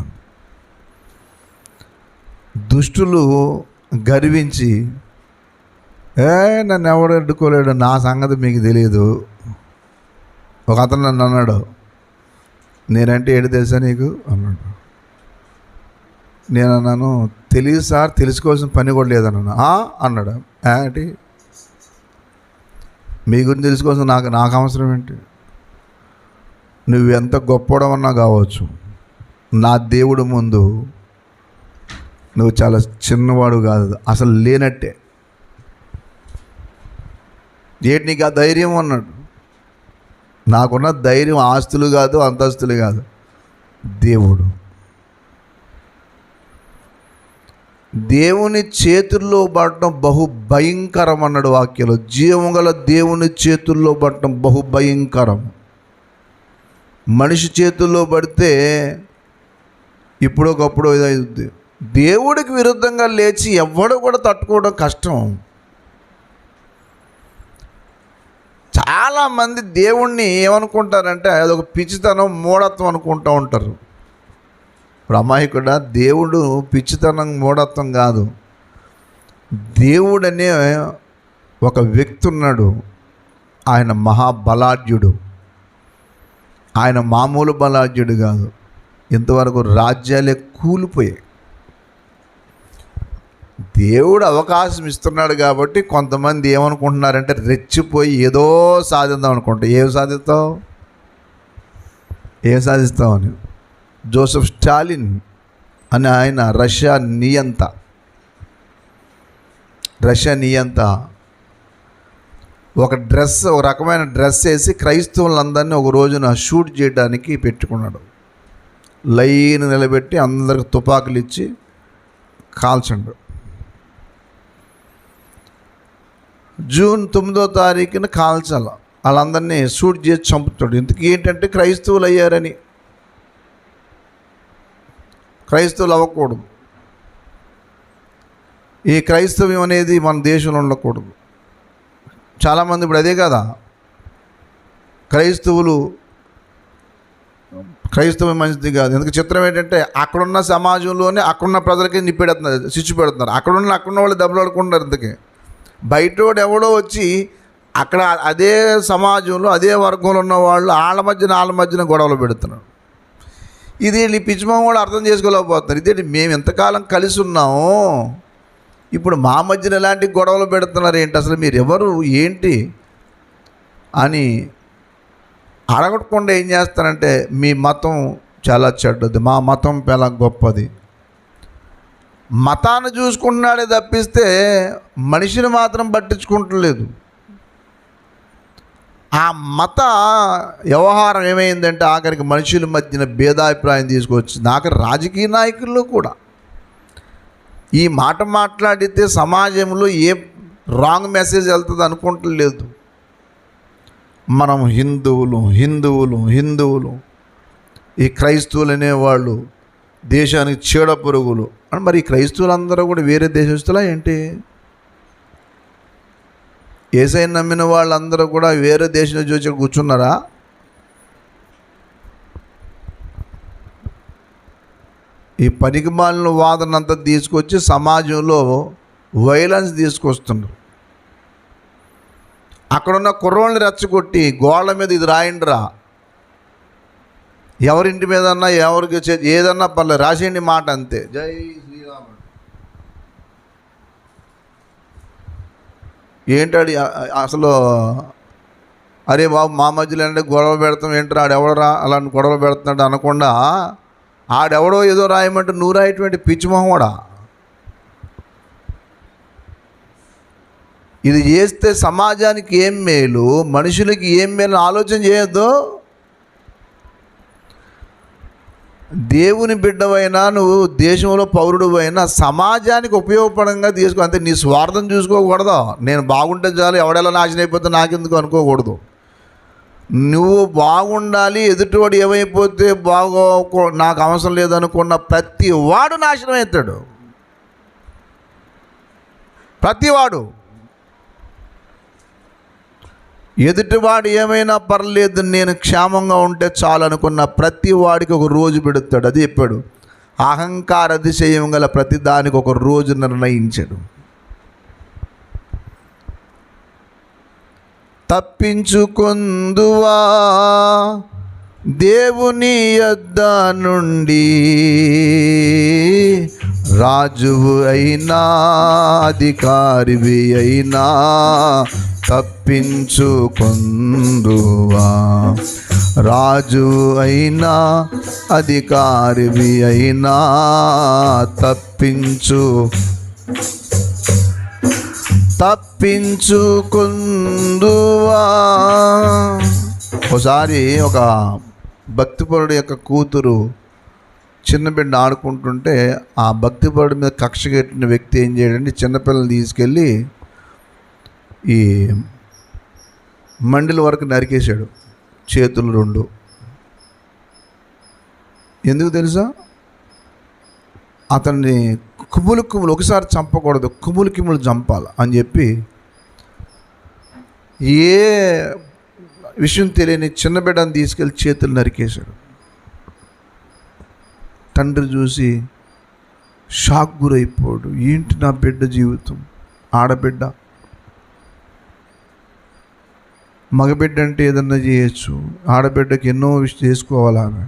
దుష్టులు గర్వించి నన్ను ఎవడు అడ్డుకోలేడు, నా సంగతి మీకు తెలియదు. ఒక అతను నన్ను అన్నాడు, నేనంటే ఏంటి తెలుసా నీకు అన్నాడు. నేను అన్నాను, తెలియదు సార్, తెలుసుకోవాల్సిన పని కూడా లేదన్నాను. అన్నాడు. ఏంటి మీ గురించి తెలుసుకోవాల్సిన నాకు అవసరం ఏంటి? నువ్వు ఎంత గొప్పవన్నా కావచ్చు, నా దేవుడు ముందు నువ్వు చాలా చిన్నవాడు కాదు, అసలు లేనట్టే. ఏంటి నీకు ఆ ధైర్యం అన్నాడు. నాకున్న ధైర్యం ఆస్తులు కాదు, అంతస్తులు కాదు, దేవుడు. దేవుని చేతుల్లో పడటం బహు భయంకరం అన్నాడు వాక్యంలో. జీవం గల దేవుని చేతుల్లో పడటం బహు భయంకరం. మనిషి చేతుల్లో పడితే ఇప్పుడొకప్పుడు ఇదవుద్ది. దేవుడికి విరుద్ధంగా లేచి ఎవడు కూడా తట్టుకోవడం కష్టం. చాలామంది దేవుణ్ణి ఏమనుకుంటారంటే అదొక పిచ్చితనం, మూఢత్వం అనుకుంటూ ఉంటారు. ఇప్పుడు అమాయకుడా, దేవుడు పిచ్చితనం, మూఢత్వం కాదు. దేవుడనే ఒక వ్యక్తి ఉన్నాడు. ఆయన మహాబలాఢ్యుడు. ఆయన మామూలు బలాఢ్యుడు కాదు. ఇంతవరకు రాజ్యాలే కూలిపోయాయి. దేవుడు అవకాశం ఇస్తున్నాడు కాబట్టి కొంతమంది ఏమనుకుంటున్నారంటే రెచ్చిపోయి ఏదో సాధిద్దాం అనుకుంటారు. ఏం సాధిస్తామని. జోసెఫ్ స్టాలిన్ అని ఆయన రష్యా నియంత ఒక రకమైన డ్రెస్ వేసి క్రైస్తవులందరినీ ఒక రోజున షూట్ చేయడానికి పెట్టుకున్నాడు. లైన్ నిలబెట్టి అందరికి తుపాకులు ఇచ్చి కాల్చండు. జూన్ 9వ తారీఖున కాల్చాల. వాళ్ళందరినీ షూట్ చేసి చంపుతాడు. ఇంతకీ ఏంటంటే క్రైస్తవులు అయ్యారని. క్రైస్తవులు అవ్వకూడదు. ఈ క్రైస్తవ్యం అనేది మన దేశంలో ఉండకూడదు. చాలామంది ఇప్పుడు అదే కదా, క్రైస్తవం మంచిది కాదు. ఎందుకు చిత్రం ఏంటంటే అక్కడున్న సమాజంలోనే అక్కడున్న ప్రజలకి నిప్పెడుతున్నారు, చిచ్చు పెడుతున్నారు. అక్కడున్న వాళ్ళు దెబ్బలాడుకుంటున్నారు. ఇంతకీ బయటోడు ఎవడో వచ్చి అక్కడ అదే సమాజంలో అదే వర్గంలో ఉన్న వాళ్ళు వాళ్ళ మధ్యన గొడవలు పెడుతున్నారు. ఇది ఈ పిచ్చిమం కూడా అర్థం చేసుకోలేకపోతున్నారు. ఇదేంటి, మేము ఎంతకాలం కలిసి ఉన్నాము, ఇప్పుడు మా మధ్యన ఎలాంటి గొడవలు పెడుతున్నారు ఏంటి, అసలు మీరు ఎవరు ఏంటి అని అడగకుండా ఏం చేస్తారంటే మీ మతం చాలా చెడ్డది, మా మతం చాలా గొప్పది. మతాన్ని చూసుకుంటున్నాడే తప్పిస్తే మనిషిని మాత్రం పట్టించుకుంటలేదు. ఆ మత వ్యవహారం ఏమైందంటే ఆఖరికి మనుషుల మధ్యన భేదాభిప్రాయం తీసుకొచ్చింది. ఆఖరి రాజకీయ నాయకుల్లో కూడా ఈ మాట మాట్లాడితే సమాజంలో ఏ రాంగ్ మెసేజ్ వెళ్తుంది అనుకుంటలేదు. మనం హిందువులు ఈ క్రైస్తవులు అనేవాళ్ళు దేశానికి చీడ పురుగులు అని. మరి ఈ క్రైస్తవులందరూ కూడా వేరే దేశస్తులా ఏంటి? యేసయ్యను నమ్మిన వాళ్ళందరూ కూడా వేరే దేశంలో చూసి కూర్చున్నారా? ఈ పనికిమాలిన వాదనంతా తీసుకొచ్చి సమాజంలో వైలెన్స్ తీసుకొస్తున్నారు. అక్కడున్న కుర్రోళ్ళని రెచ్చగొట్టి గోళ్ళ మీద ఇది రాయండిరా, ఎవరింటి మీదన్నా ఎవరికి ఏదన్నా పర్లేదు రాసేయండి మాట, అంతే. జై శ్రీరామ్. ఏంటాడు అసలు? అరే బాబు, మా మధ్యలో అంటే గొడవ పెడతాం ఏంటి, ఆడెవడరా అలాంటి గొడవ పెడుతున్నాడు అనకుండా ఆడెవడో ఏదో రాయమంటే నువ్వు రాయటువంటి పిచ్చిమొహం కూడా. ఇది చేస్తే సమాజానికి ఏం మేలు, మనుషులకి ఏం మేలు ఆలోచన చేయొద్దు. దేవుని బిడ్డవైనా నువ్వు దేశంలో పౌరుడు అయినా సమాజానికి ఉపయోగపడంగా తీసుకో, అంతే. నీ స్వార్థం చూసుకోకూడదు. నేను బాగుంటే చాలు, ఎవడెలా నాశనం అయిపోతే నాకెందుకు అనుకోకూడదు. నువ్వు బాగుండాలి, ఎదుటివాడు ఏమైపోతే నాకు అవసరం లేదనుకున్న ప్రతి వాడు నాశనం అవుతాడు. ప్రతివాడు ఎదుటివాడు ఏమైనా పర్లేదు, నేను క్షేమంగా ఉంటే చాలు అనుకున్న ప్రతి వాడికి ఒక రోజు పెడతాడు. అది చెప్పాడు, అహంకార అతిశయం గల ప్రతి దానికి ఒక రోజు నిర్ణయించాడు. తప్పించుకొందువా దేవుని యొద్ద నుండి, రాజువు అయినా అధికారివి అయినా తప్పించుకొందువా, రాజు అయినా అధికారివి అయినా తప్పించుకొందువా. ఒకసారి ఒక భక్తిపరుడు యొక్క కూతురు చిన్న బిడ్డ ఆడుకుంటుంటే ఆ భక్తిపరుడు మీద కక్ష కట్టిన వ్యక్తి ఏం చేయడండి, చిన్నపిల్లల్ని తీసుకెళ్ళి ఈ మండలి వరకు నరికేశాడు, చేతులు రెండు. ఎందుకు తెలుసా? అతన్ని కుమ్ములు ఒకసారి చంపకూడదు, కుమ్ములు చంపాలి అని చెప్పి ఏ విషయం తెలియని చిన్న బిడ్డను తీసుకెళ్ళి చేతులు నరికేశాడు. తండ్రి చూసి షాక్ గురైపోయాడు. ఏంటి నా బిడ్డ జీవితం, ఆడబిడ్డ, మగబిడ్డ అంటే ఏదన్నా చేయొచ్చు, ఆడబిడ్డకి ఎన్నో విషయం చేసుకోవాలి ఆమె,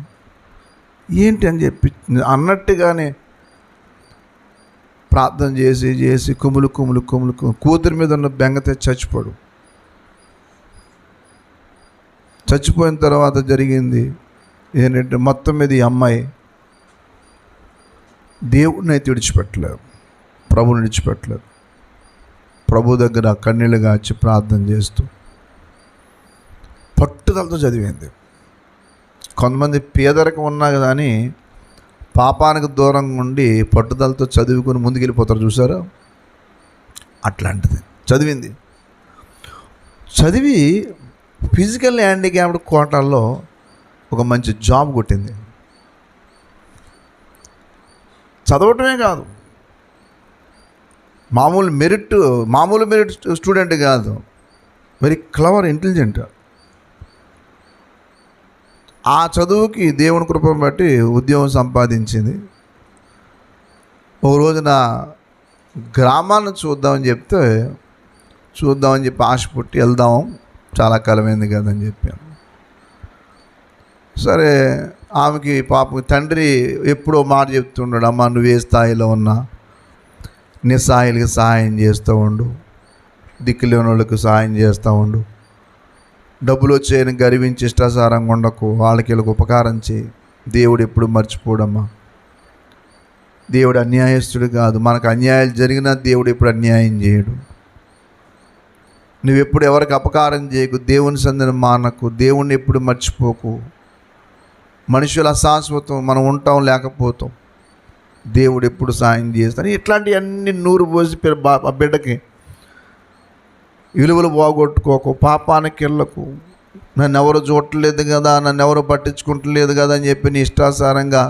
ఏంటి అని చెప్పి అన్నట్టుగానే ప్రార్థన చేసి కుమ్ములు కూతురి మీద ఉన్న బెంగతే చచ్చిపోయిన తర్వాత జరిగింది ఏంటంటే, మొత్తం మీద ఈ అమ్మాయి దేవుడిని అయితే విడిచిపెట్టలేదు, ప్రభుని విడిచిపెట్టలేదు. ప్రభు దగ్గర కన్నీళ్ళు గాచి ప్రార్థన చేస్తూ పట్టుదలతో చదివింది. కొంతమంది పేదరికం ఉన్నా కదా అని పాపానికి దూరంగా ఉండి పట్టుదలతో చదువుకొని ముందుకెళ్ళిపోతారు, చూసారా? అట్లాంటిది చదివి ఫిజికల్ హ్యాండిక్యాప్డ్ కోటాల్లో ఒక మంచి జాబ్ కొట్టింది. చదవటమే కాదు, మామూలు మెరిట్ స్టూడెంట్ కాదు, వెరీ క్లవర్, ఇంటెలిజెంట్. ఆ చదువుకి దేవుని కృపను బట్టి ఉద్యోగం సంపాదించింది. ఒక రోజున గ్రామాన్ని చూద్దామని చెప్పి ఆశ పుట్టి వెళ్దాం, చాలా కాలమైంది కదని చెప్పాను. సరే, ఆమెకి పాపం తండ్రి ఎప్పుడో మాట చెప్తున్నాడు, అమ్మ నువ్వు ఏ స్థాయిలో ఉన్నా నిస్సహాయులకి సహాయం చేస్తూ ఉండు, దిక్కులేని వాళ్ళకి సహాయం చేస్తూ ఉండు, డబ్బులు వచ్చేయని గర్వించి ఇష్టాసారంగా ఉండకు, వాళ్ళకి వీళ్ళకి ఉపకారం చేయి, దేవుడు ఎప్పుడు మర్చిపోడమ్మా, దేవుడు అన్యాయస్తుడు కాదు, మనకు అన్యాయాలు జరిగినా దేవుడు ఎప్పుడు అన్యాయం చేయడు, నువ్వెప్పుడు ఎవరికి అపకారం చేయకు, దేవుని సంధిని మానకు, దేవుణ్ణి ఎప్పుడు మర్చిపోకు, మనుషులు అశాశ్వతం, మనం ఉంటాం లేకపోతాం, దేవుడు ఎప్పుడు సాయం చేస్తాడు. ఇట్లాంటివన్నీ నూరు పోసి ఆ బిడ్డకి విలువలు పోగొట్టుకోకు, పాపానికి వెళ్ళకు, నన్ను ఎవరు చూడట్లేదు కదా, నన్ను ఎవరు పట్టించుకుంటలేదు కదా అని చెప్పి నీ ఇష్టాసారంగా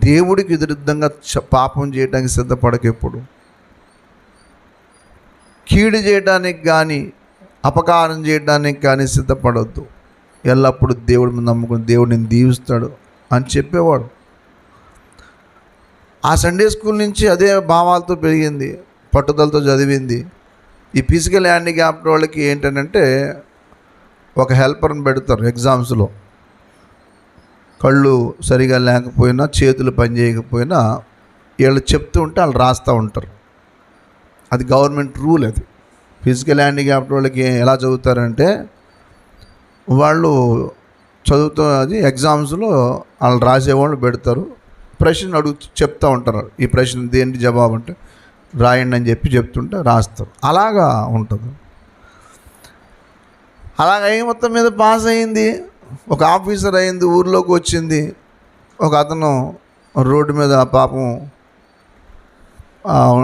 దేవుడికి విరుద్ధంగా పాపం చేయడానికి సిద్ధపడకు. ఎప్పుడు కీడు చేయడానికి కానీ అపకారం చేయడానికి కానీ సిద్ధపడవద్దు. ఎల్లప్పుడూ దేవుడి మీద నమ్ముకుని దేవుడు నేను దీవిస్తాడు అని చెప్పేవాడు. ఆ సండే స్కూల్ నుంచి అదే భావాలతో పెరిగింది, పట్టుదలతో చదివింది. ఈ ఫిజికల్ హ్యాండిక్యాప్డ్ వాళ్ళకి ఏంటంటే ఒక హెల్పర్ని పెడతారు ఎగ్జామ్స్లో, కళ్ళు సరిగా లేకపోయినా చేతులు పని చేయకపోయినా వీళ్ళు చెప్తూ ఉంటే వాళ్ళు రాస్తూ ఉంటారు. అది గవర్నమెంట్ రూల్. అది ఫిజికల్ హ్యాండిక్యాప్డ్ వాళ్ళకి ఎలా చదువుతారంటే, వాళ్ళు చదువుతూ అది ఎగ్జామ్స్లో వాళ్ళు రాసేవాళ్ళు పెడతారు, ప్రశ్న చెప్తూ ఉంటారు, ఈ ప్రశ్న దేంటి జవాబు అంటే రాయండి అని చెప్పి చెప్తుంటే రాస్తారు. అలాగా ఉంటుంది. అలాగే మొత్తం మీద పాస్ అయింది, ఒక ఆఫీసర్ అయింది, ఊర్లోకి వచ్చింది. ఒక అతను రోడ్డు మీద పాపం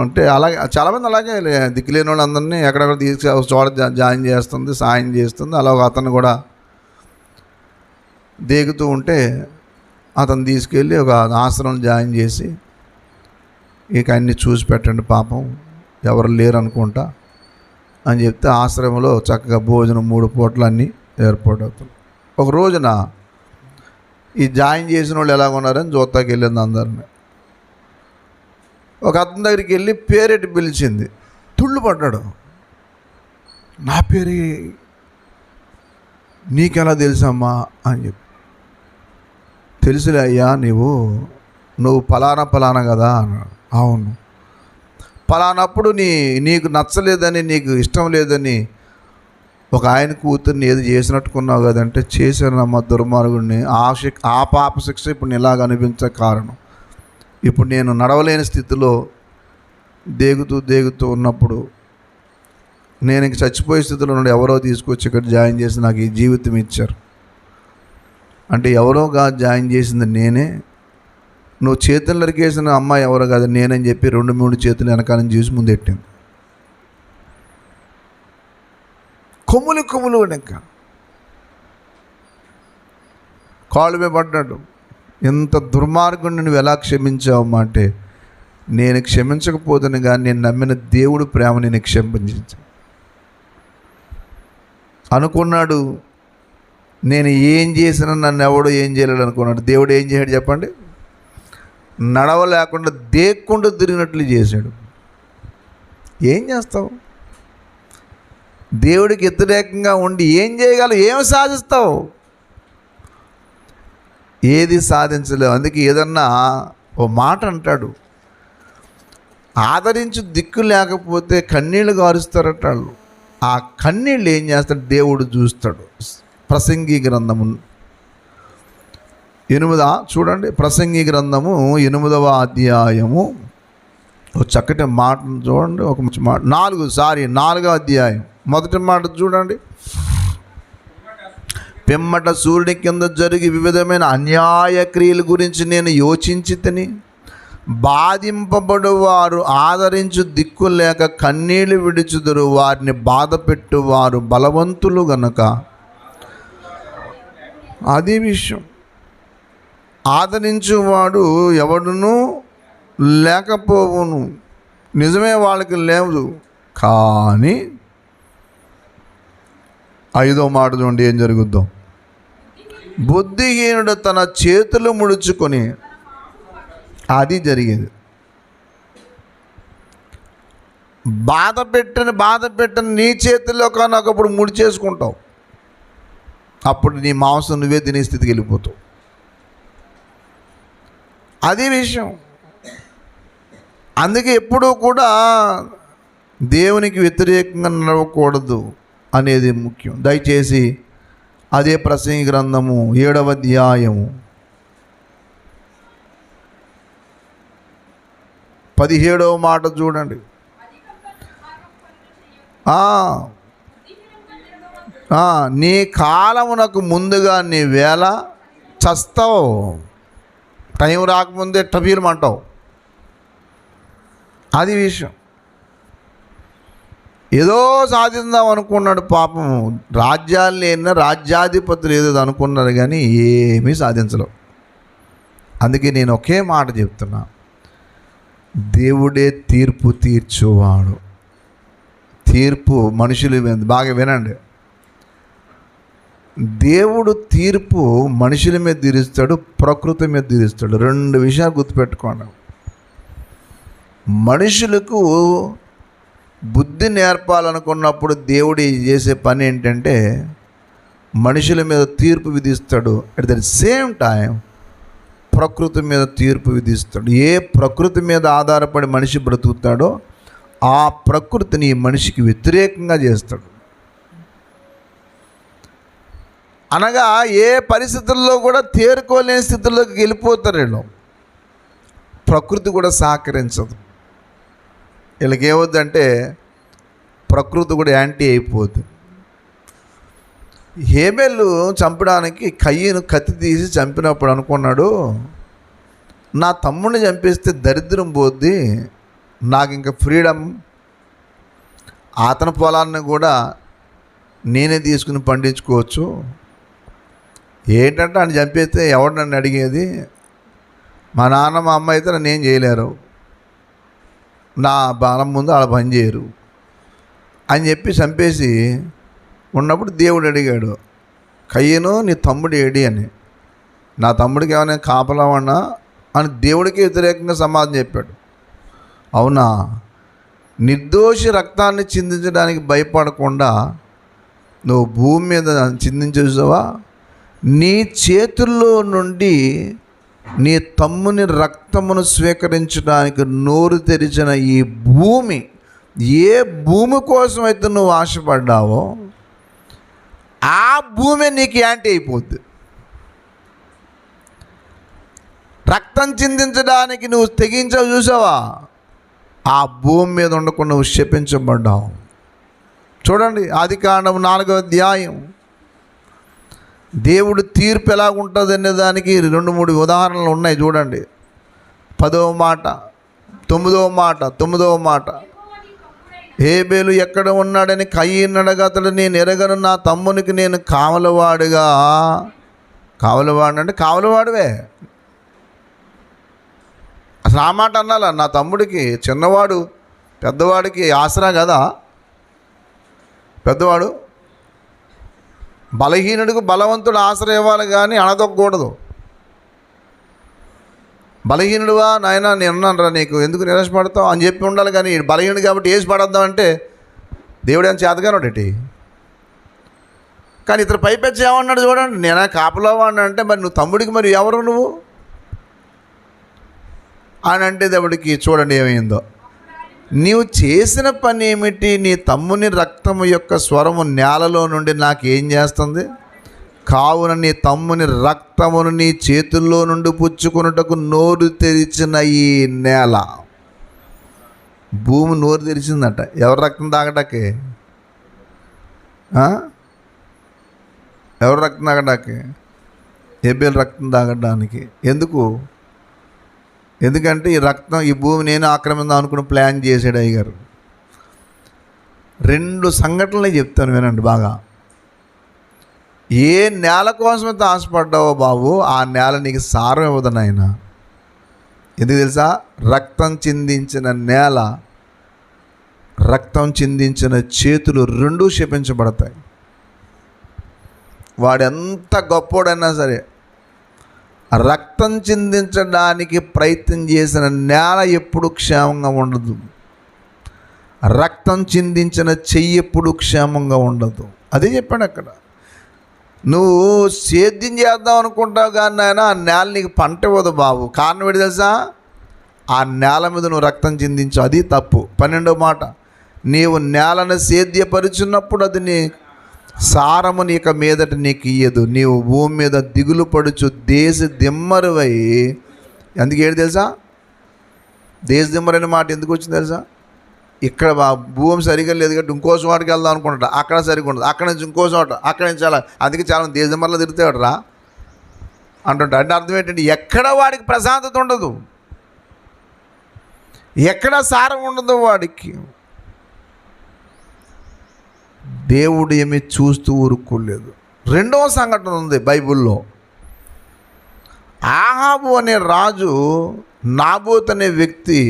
అంటే అలాగే చాలామంది అలాగే దిక్కులేని వాళ్ళందరినీ ఎక్కడెక్కడ తీసుకు చోట జాయిన్ చేస్తుంది, సాయం చేస్తుంది. అలా ఒక అతను కూడా దేగుతూ ఉంటే అతను తీసుకెళ్ళి ఒక ఆశ్రమం జాయిన్ చేసి, ఇక అన్నీ చూసి పెట్టండి పాపం, ఎవరు లేరు అనుకుంటా అని చెప్తే ఆశ్రమంలో చక్కగా భోజనం 3 పూటలు అన్నీ ఏర్పాటు అవుతుంది. ఒక రోజున ఈ జాయిన్ చేసిన వాళ్ళు ఎలాగ ఉన్నారని చూస్తాకి వెళ్ళింది అందరిని. ఒక అతని దగ్గరికి వెళ్ళి పేరెట్టి పిలిచింది. తుళ్ళు పడ్డాడు. నా పేరు నీకెలా తెలుసమ్మా అని చెప్పి. తెలుసులే అయ్యా, నువ్వు ఫలానా కదా అన్నాడు. అవును, ఫలానప్పుడు నీకు నచ్చలేదని, నీకు ఇష్టం లేదని ఒక ఆయన కూతుర్ని ఏది చేసినట్టుకున్నావు కదంటే, చేశానమ్మా దుర్మార్గుడిని. ఆ పాప శిక్ష ఇప్పుడు నేను ఇలాగ అనిపించే కారణం, ఇప్పుడు నేను నడవలేని స్థితిలో దేగుతూ ఉన్నప్పుడు, నేను ఇంక చచ్చిపోయే స్థితిలో నుండి ఎవరో తీసుకొచ్చి ఇక్కడ జాయిన్ చేసి నాకు ఈ జీవితం ఇచ్చారు అంటే, ఎవరోగా జాయిన్ చేసింది నేనే. నువ్వు చేతులు నరికేసిన అమ్మాయి ఎవరో కాదు నేనని చెప్పి 2-3 చేతులు వెనకాలని చూసి ముందెట్టింది. కొమ్ములు ఇంకా కాళ్ళు మీద పడ్డాడు. ఇంత దుర్మార్గుడిని నువ్వు ఎలా క్షమించావమ్మా అంటే, నేను క్షమించకపోతున్నా కానీ నేను నమ్మిన దేవుడు ప్రేమ నేను క్షమించు అనుకున్నాడు. నేను ఏం చేసినా నన్ను ఎవడో ఏం చేయలేడు అనుకున్నాడు. దేవుడు ఏం చేశాడు చెప్పండి? నడవలేకుండా దేక్కుండా తిరిగినట్లు చేశాడు. ఏం చేస్తావు? దేవుడికి వ్యతిరేకంగా ఉండి ఏం చేయగలవు? ఏం సాధిస్తావు? ఏది సాధించలేవు. అందుకే ఏదన్నా ఓ మాట అంటాడు, ఆదరించు దిక్కు లేకపోతే కన్నీళ్ళు గారుస్తారట వాళ్ళు. ఆ కన్నీళ్ళు ఏం చేస్తాడు? దేవుడు చూస్తాడు. ప్రసంగి గ్రంథము 8 చూడండి, ప్రసంగి గ్రంథము 8వ అధ్యాయము ఒక చక్కటి మాటను చూడండి. ఒక మంచి మాట 4వ అధ్యాయం మొదటి మాట చూడండి. పిమ్మట సూర్యుని కింద జరిగి వివిధమైన అన్యాయ క్రియల గురించి నేను యోచించి తిని, బాధింపబడు వారు ఆదరించు దిక్కు లేక కన్నీళ్లు విడుచుదురు, వారిని బాధ పెట్టువారు బలవంతులు గనక. అది విషయం. ఆదరించువాడు ఎవడును లేకపోవును, నిజమే వాళ్ళకి లేదు. కానీ 5వ మాట చూడండి ఏం జరుగుద్దో. బుద్ధిహీనుడు తన చేతులు ముడుచుకొని, అది జరిగేది. బాధ పెట్టిన నీ చేతుల్లో కానీ ఒకప్పుడు ముడి చేసుకుంటావు. అప్పుడు నీ మాంసం నువ్వే తినే స్థితికి వెళ్ళిపోతావు. అది విషయం. అందుకే ఎప్పుడూ కూడా దేవునికి వ్యతిరేకంగా నడవకూడదు అనేది ముఖ్యం. దయచేసి అదే ప్రసంగి గ్రంథము 7వ అధ్యాయము 17వ మాట చూడండి. నీ కాలమునకు ముందుగా నీ వేళ చస్తావు. టైం రాకముందే టపీలమంటావు. అది విషయం. ఏదో సాధిందాం అనుకున్నాడు పాపం. రాజ్యాలు లేని రాజ్యాధిపతులు ఏదో అనుకున్నారు కానీ ఏమీ సాధించలేవు. అందుకే నేను ఒకే మాట చెప్తున్నా, దేవుడే తీర్పు తీర్చువాడు. తీర్పు మనుషులు బాగా వినండి. దేవుడు తీర్పు మనుషుల మీద తీరుస్తాడు, ప్రకృతి మీద తీరుస్తాడు. 2 విషయాలు గుర్తుపెట్టుకోండి. మనుషులకు బుద్ధి నేర్పాలనుకున్నప్పుడు దేవుడు చేసే పని ఏంటంటే మనుషుల మీద తీర్పు విధిస్తాడు. అట్ ద సేమ్ టైం ప్రకృతి మీద తీర్పు విధిస్తాడు. ఏ ప్రకృతి మీద ఆధారపడి మనిషి బ్రతుకుతాడో ఆ ప్రకృతిని మనిషికి వ్యతిరేకంగా చేస్తాడు. అనగా ఏ పరిస్థితుల్లో కూడా తేరుకోలేని స్థితుల్లోకి వెళ్ళిపోతారు వీళ్ళు. ప్రకృతి కూడా సహకరించదు. వీళ్ళకి ఏమవుద్దంటే ప్రకృతి కూడా యాంటీ అయిపోతుంది. హేబెలు చంపడానికి కయ్యను కత్తి తీసి చంపినప్పుడు అనుకున్నాడు, నా తమ్ముడిని చంపేస్తే దరిద్రం పోద్ది, నాకు ఇంకా ఫ్రీడమ్, అతని పొలాన్ని కూడా నేనే తీసుకుని పండించుకోవచ్చు, ఏంటంటే ఆయన చంపేస్తే ఎవడు నన్ను అడిగేది, మా నాన్న మా అమ్మ అయితే నన్ను ఏం చేయలేరు, నా బాణం ముందు వాళ్ళ పని చేయరు అని చెప్పి చంపేసి ఉన్నప్పుడు దేవుడు అడిగాడు, కయ్యను నీ తమ్ముడు ఏడి అని. నా తమ్ముడికి ఏమైనా కాపలావన్నా అని దేవుడికి వ్యతిరేకంగా సమాధానం చెప్పాడు. అవునా, నిర్దోషి రక్తాన్ని చిందించడానికి భయపడకుండా నువ్వు భూమి మీద చిందించేసావా? నీ చేతుల్లో నుండి నీ తమ్ముని రక్తమును స్వీకరించడానికి నోరు తెరిచిన ఈ భూమి, ఏ భూమి కోసం అయితే నువ్వు ఆశపడ్డావో ఆ భూమి నీకు యాంటీ అయిపోద్ది. రక్తం చిందించడానికి నువ్వు తెగించావు చూసావా, ఆ భూమి మీద ఉండకుండా నువ్వు శపించబడ్డావు. చూడండి, ఆదికాండం 4వ అధ్యాయం. దేవుడు తీర్పు ఎలాగుంటుంది అనే దానికి 2-3 ఉదాహరణలు ఉన్నాయి చూడండి. 10వ మాట, 9వ మాట. హేబేలు ఎక్కడ ఉన్నాడని కయీను అడగా, అతడు నేను ఎరగను, నా తమ్మునికి నేను కావలవాడుగా. కావలవాడు అంటే కావలవాడువే. అసలు ఆ మాట అన్నాలా? నా తమ్ముడికి చిన్నవాడు పెద్దవాడికి ఆసరా కదా. పెద్దవాడు బలహీనుడికి బలవంతుడు ఆసరా ఇవ్వాలి కానీ అణదొక్కకూడదు. బలహీనుడువా నాయన నేను ఉన్నాను రా, నీకు ఎందుకు నిరాశపడతావు అని చెప్పి ఉండాలి. కానీ బలహీనుడు కాబట్టి వేసి పడద్దాం అంటే దేవుడు ఏం చేతగానోడేటి. కానీ ఇతను పైపెచ్చి ఏమన్నాడు చూడండి, నేనా కాపలావాడిని అంటే మరి నువ్వు తమ్ముడికి మరి ఎవరు నువ్వు అని అంటే దేవుడికి చూడండి ఏమైందో. నీవు చేసిన పని ఏమిటి? నీ తమ్ముని రక్తము యొక్క స్వరము నేలలో నుండి నాకేం చేస్తుంది? కావున నీ తమ్ముని రక్తమును నీ చేతుల్లో నుండి పుచ్చుకొనుటకు నోరు తెరిచిన ఈ నేల, భూమి నోరు తెరిచిందట. ఎవరు రక్తం తాగటాకే? ఎవరు రక్తం తాగటాకే? హేబేలు రక్తం తాగడానికి. ఎందుకంటే ఈ రక్తం, ఈ భూమి నేను ఆక్రమిందాం అనుకుని ప్లాన్ చేశాడు అయ్యగారు. 2 సంఘటనలు చెప్తాను వినండి బాగా. ఏ నేల కోసమైతే ఆశపడ్డావో బాబు, ఆ నేల నీకు సారం ఇవ్వదు నాయన. ఎందుకు తెలుసా? రక్తం చిందించిన నేల, రక్తం చిందించిన చేతులు 2 శపించబడతాయి. వాడెంత గొప్పోడైనా సరే రక్తం చిందించడానికి ప్రయత్నం చేసిన నేల ఎప్పుడు క్షేమంగా ఉండదు. రక్తం చిందించిన చెయ్యి ఎప్పుడు క్షేమంగా ఉండదు. అదే చెప్పాడు అక్కడ. నువ్వు సేద్యం చేద్దాం అనుకుంటావు కానీ ఆయన ఆ నేల నీకు పంట ఇవ్వదు బాబు. కారణం ఏంటి తెలుసా? ఆ నేల మీద నువ్వు రక్తం చిందించు. అది తప్పు. 12వ మాట, నీవు నేలను సేద్యపరుచున్నప్పుడు అది నీ సారము నీక మీదట నీకు ఇయ్యదు. నీవు భూమి మీద దిగులు పడుచు దేశ దిమ్మరువై. అందుకే ఏంటి తెలుసా? దేశ దిమ్మరైన మాట ఎందుకు వచ్చింది తెలుసా? ఇక్కడ భూమి సరిగ్గా లేదు కాబట్టి ఇంకో చోటకి వెళ్దాం అనుకుంటా, అక్కడ సరిగ్గా ఉండదు. అక్కడ నుంచి ఇంకో చోట, అక్కడ నుంచి చాలా. అందుకే చాలా దేశ దిమ్మర్లో తిరుగుతాడు రా అంటుంటా. అంటే అర్థం ఏంటంటే ఎక్కడ వాడికి ప్రశాంతత ఉండదు, ఎక్కడ సారం ఉండదు వాడికి. దేవుడు ఏమీ చూస్తూ ఊరుకోలేదు. 2వ సంఘటన ఉంది బైబిల్లో. ఆహాబు అనే రాజు, నాబోతు అనే వ్యక్తి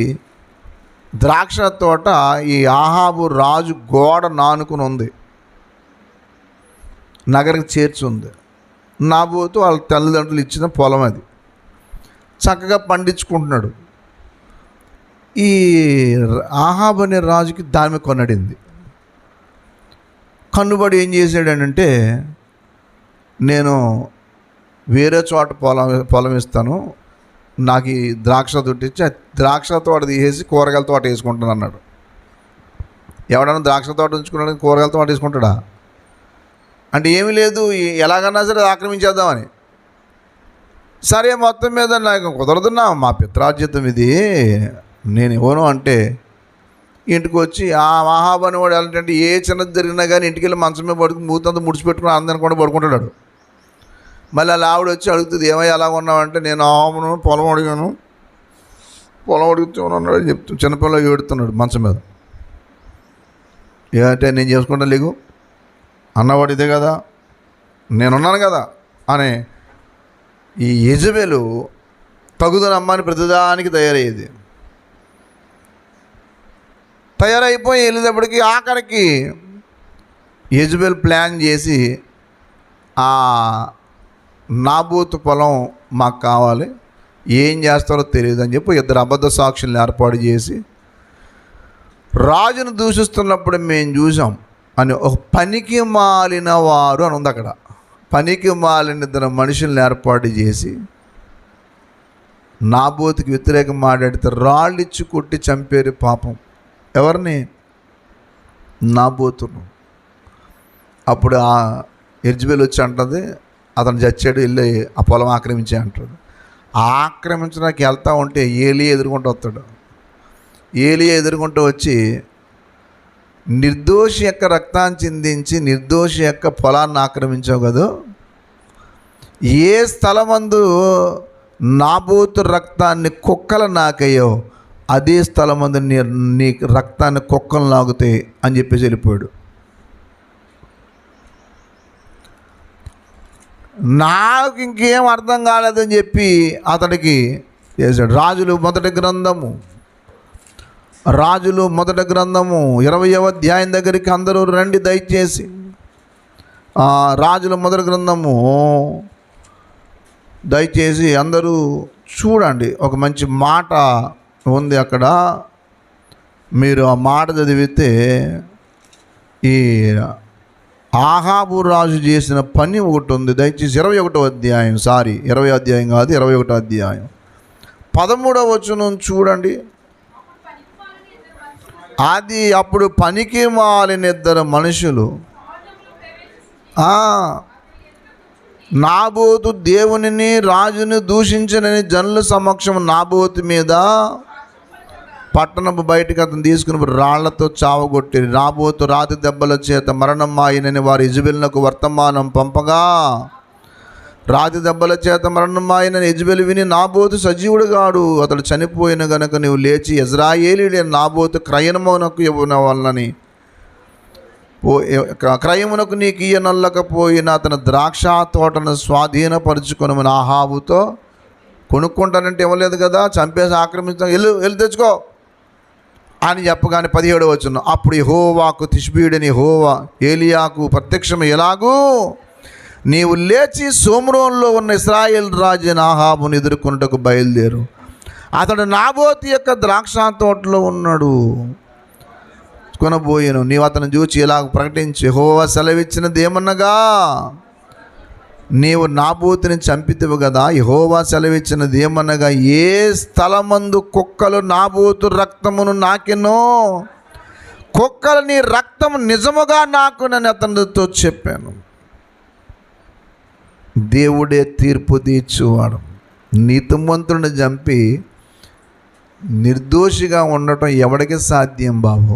ద్రాక్ష తోట ఈ ఆహాబు రాజు గోడ నానుకుని ఉంది, నగరికి చేర్చుంది. నాబోతు వాళ్ళ తల్లిదండ్రులు ఇచ్చిన పొలం అది. చక్కగా పండించుకుంటున్నాడు. ఈ ఆహాబు అనే రాజుకి దాని మీద కొన్నడింది. కన్నుబడి ఏం చేశాడనంటే, నేను వేరే చోట పొలం ఇస్తాను, నాకు ఈ ద్రాక్ష తోట ఇచ్చి ఆ ద్రాక్ష తోట తీసేసి కూరగాయల తోట వేసుకుంటాను అన్నాడు. ఎవడన్నా ద్రాక్ష తోట ఉంచుకున్నాడు కూరగాయల తోట వేసుకుంటాడా? అంటే ఏమీ లేదు, ఎలాగన్నా సరే ఆక్రమించేద్దామని. సరే మొత్తం మీద నాకు కుదరదున్నా, మా పిత్రార్జితం ఇది, నేను ఇవ్వను అంటే ఇంటికి వచ్చి ఆ మహాబని వాడు ఏంటంటే ఏ చిన్నది జరిగినా కానీ ఇంటికి వెళ్ళి మంచం మీద పడుకుని మూతంతా ముడిచిపెట్టుకుని అందరిని కూడా పడుకుంటాడు. మళ్ళీ అలా ఆవిడ వచ్చి అడుగుతుంది, ఏమై ఎలా ఉన్నావంటే, నేను ఆవును పొలం అడిగాను, పొలం అడుగుతున్నాడు అని చెప్తూ చిన్నపిల్లలు ఏడుతున్నాడు మంచం మీద. ఏమంటే నేను చేసుకుంటా లేకు అన్నవాడు ఇదే కదా, నేనున్నాను కదా, అనే ఈ యెజబెలు తగుదనమ్మని ప్రతిదానికి తయారైపోయి వెళ్ళేటప్పటికి ఆఖరికి యెజబెల్ ప్లాన్ చేసి ఆ నాబోతు పొలం మాకు కావాలి, ఏం చేస్తారో తెలియదు అని చెప్పి ఇద్దరు అబద్ధ సాక్షుల్ని ఏర్పాటు చేసి రాజును దూషిస్తున్నప్పుడు మేము చూసాం అని ఒక పనికి మాలిన వారు అని ఉంది అక్కడ. పనికి మాలిన ఇద్దరు మనుషుల్ని ఏర్పాటు చేసి నాబోతుకి వ్యతిరేకం మాట్లాడితే రాళ్ళు ఇచ్చి కొట్టి చంపేరు పాపం. ఎవరిని? నాబోతును. అప్పుడు ఆ యెజబెల్ వచ్చి అంటుంది, అతను చచ్చాడు, వెళ్ళి ఆ పొలం ఆక్రమించే అంటాడు. ఆక్రమించడానికి వెళ్తూ ఉంటే ఏలియా ఎదుర్కొంటూ వస్తాడు. ఏలియా ఎదుర్కొంటూ వచ్చి నిర్దోషి యొక్క రక్తాన్ని చిందించి నిర్దోషి యొక్క పొలాన్ని ఆక్రమించావు కదా, ఏ స్థలమందు నాబోతు రక్తాన్ని కుక్కలు నాకయ్యో అదే స్థలమందు నీ రక్తాన్ని కుక్కలు నాగుతాయి అని చెప్పేసి వెళ్ళిపోయాడు. నాకు ఇంకేం అర్థం కాలేదని చెప్పి అతడికి చేశాడు. రాజులు మొదటి గ్రంథము 20వ అధ్యాయం దగ్గరికి అందరూ రండి దయచేసి. రాజుల మొదటి గ్రంథము దయచేసి అందరూ చూడండి. ఒక మంచి మాట ఉంది అక్కడ, మీరు ఆ మాట చదివితే ఈ ఆహాబు రాజు చేసిన పని ఒకటి ఉంది. దయచేసి 21వ అధ్యాయం, 20వ అధ్యాయం కాదు, 21వ అధ్యాయం 13వ వచనం చూడండి. అది అప్పుడు పనికి మాలిన ఇద్దరు మనుషులు నాబోతు దేవునిని రాజుని దూషించనని జనుల సమక్షం నాబోతు మీద పట్టణపు బయటకు అతను తీసుకుని రాళ్లతో చావగొట్టి నాబోతు రాతి దెబ్బల చేత మరణం ఆయనని వారు యెజబెలునకు వర్తమానం పంపగా, రాతి దెబ్బల చేత మరణం ఆయనని యెజబెలు విని, నాబోతు సజీవుడు గాడు, అతడు చనిపోయిన గనుక నువ్వు లేచి యెజ్రాయేలీయుడైన నాబోతు క్రయమునకు ఇవ్వన వలనని క్రయమునకు నీకు ఇయ్యనొల్లకపోయిన అతను ద్రాక్ష తోటను స్వాధీనపరుచుకుని ఆహాబుతో కొనుక్కుంటానంటే ఇవ్వలేదు కదా, చంపేసి ఆక్రమించాం, వెళ్ళి తెచ్చుకో అని చెప్పగానే 17వ వచనం, అప్పుడు యెహోవాకు తిష్బీయుడని యెహోవా ఏలియాకు ప్రత్యక్షం, ఎలాగూ నీవు లేచి సోమ్రోన్లో ఉన్న ఇశ్రాయేల్ రాజు ఆహాబును ఎదుర్కొనుటకు బయలుదేరు, అతడు నాబోతు యొక్క ద్రాక్ష తోటలో ఉన్నాడు, కొనబోయాను. నీవు అతను చూచి ఇలాగ ప్రకటించి, యెహోవా సెలవిచ్చినది ఏమన్నగా, నీవు నాబోతుని చంపితివు కదా, యెహోవా సెలవిచ్చినది ఏమనగా, ఏ స్థలమందు కుక్కలు నాబోతు రక్తమును నాకెనో కుక్కలు నీ రక్తము నిజముగా నాకునని అతనితో చెప్పాను. దేవుడే తీర్పు తీర్చువాడు. నీతిమంతుడిని చంపి నిర్దోషిగా ఉండటం ఎవడికి సాధ్యం బాబు?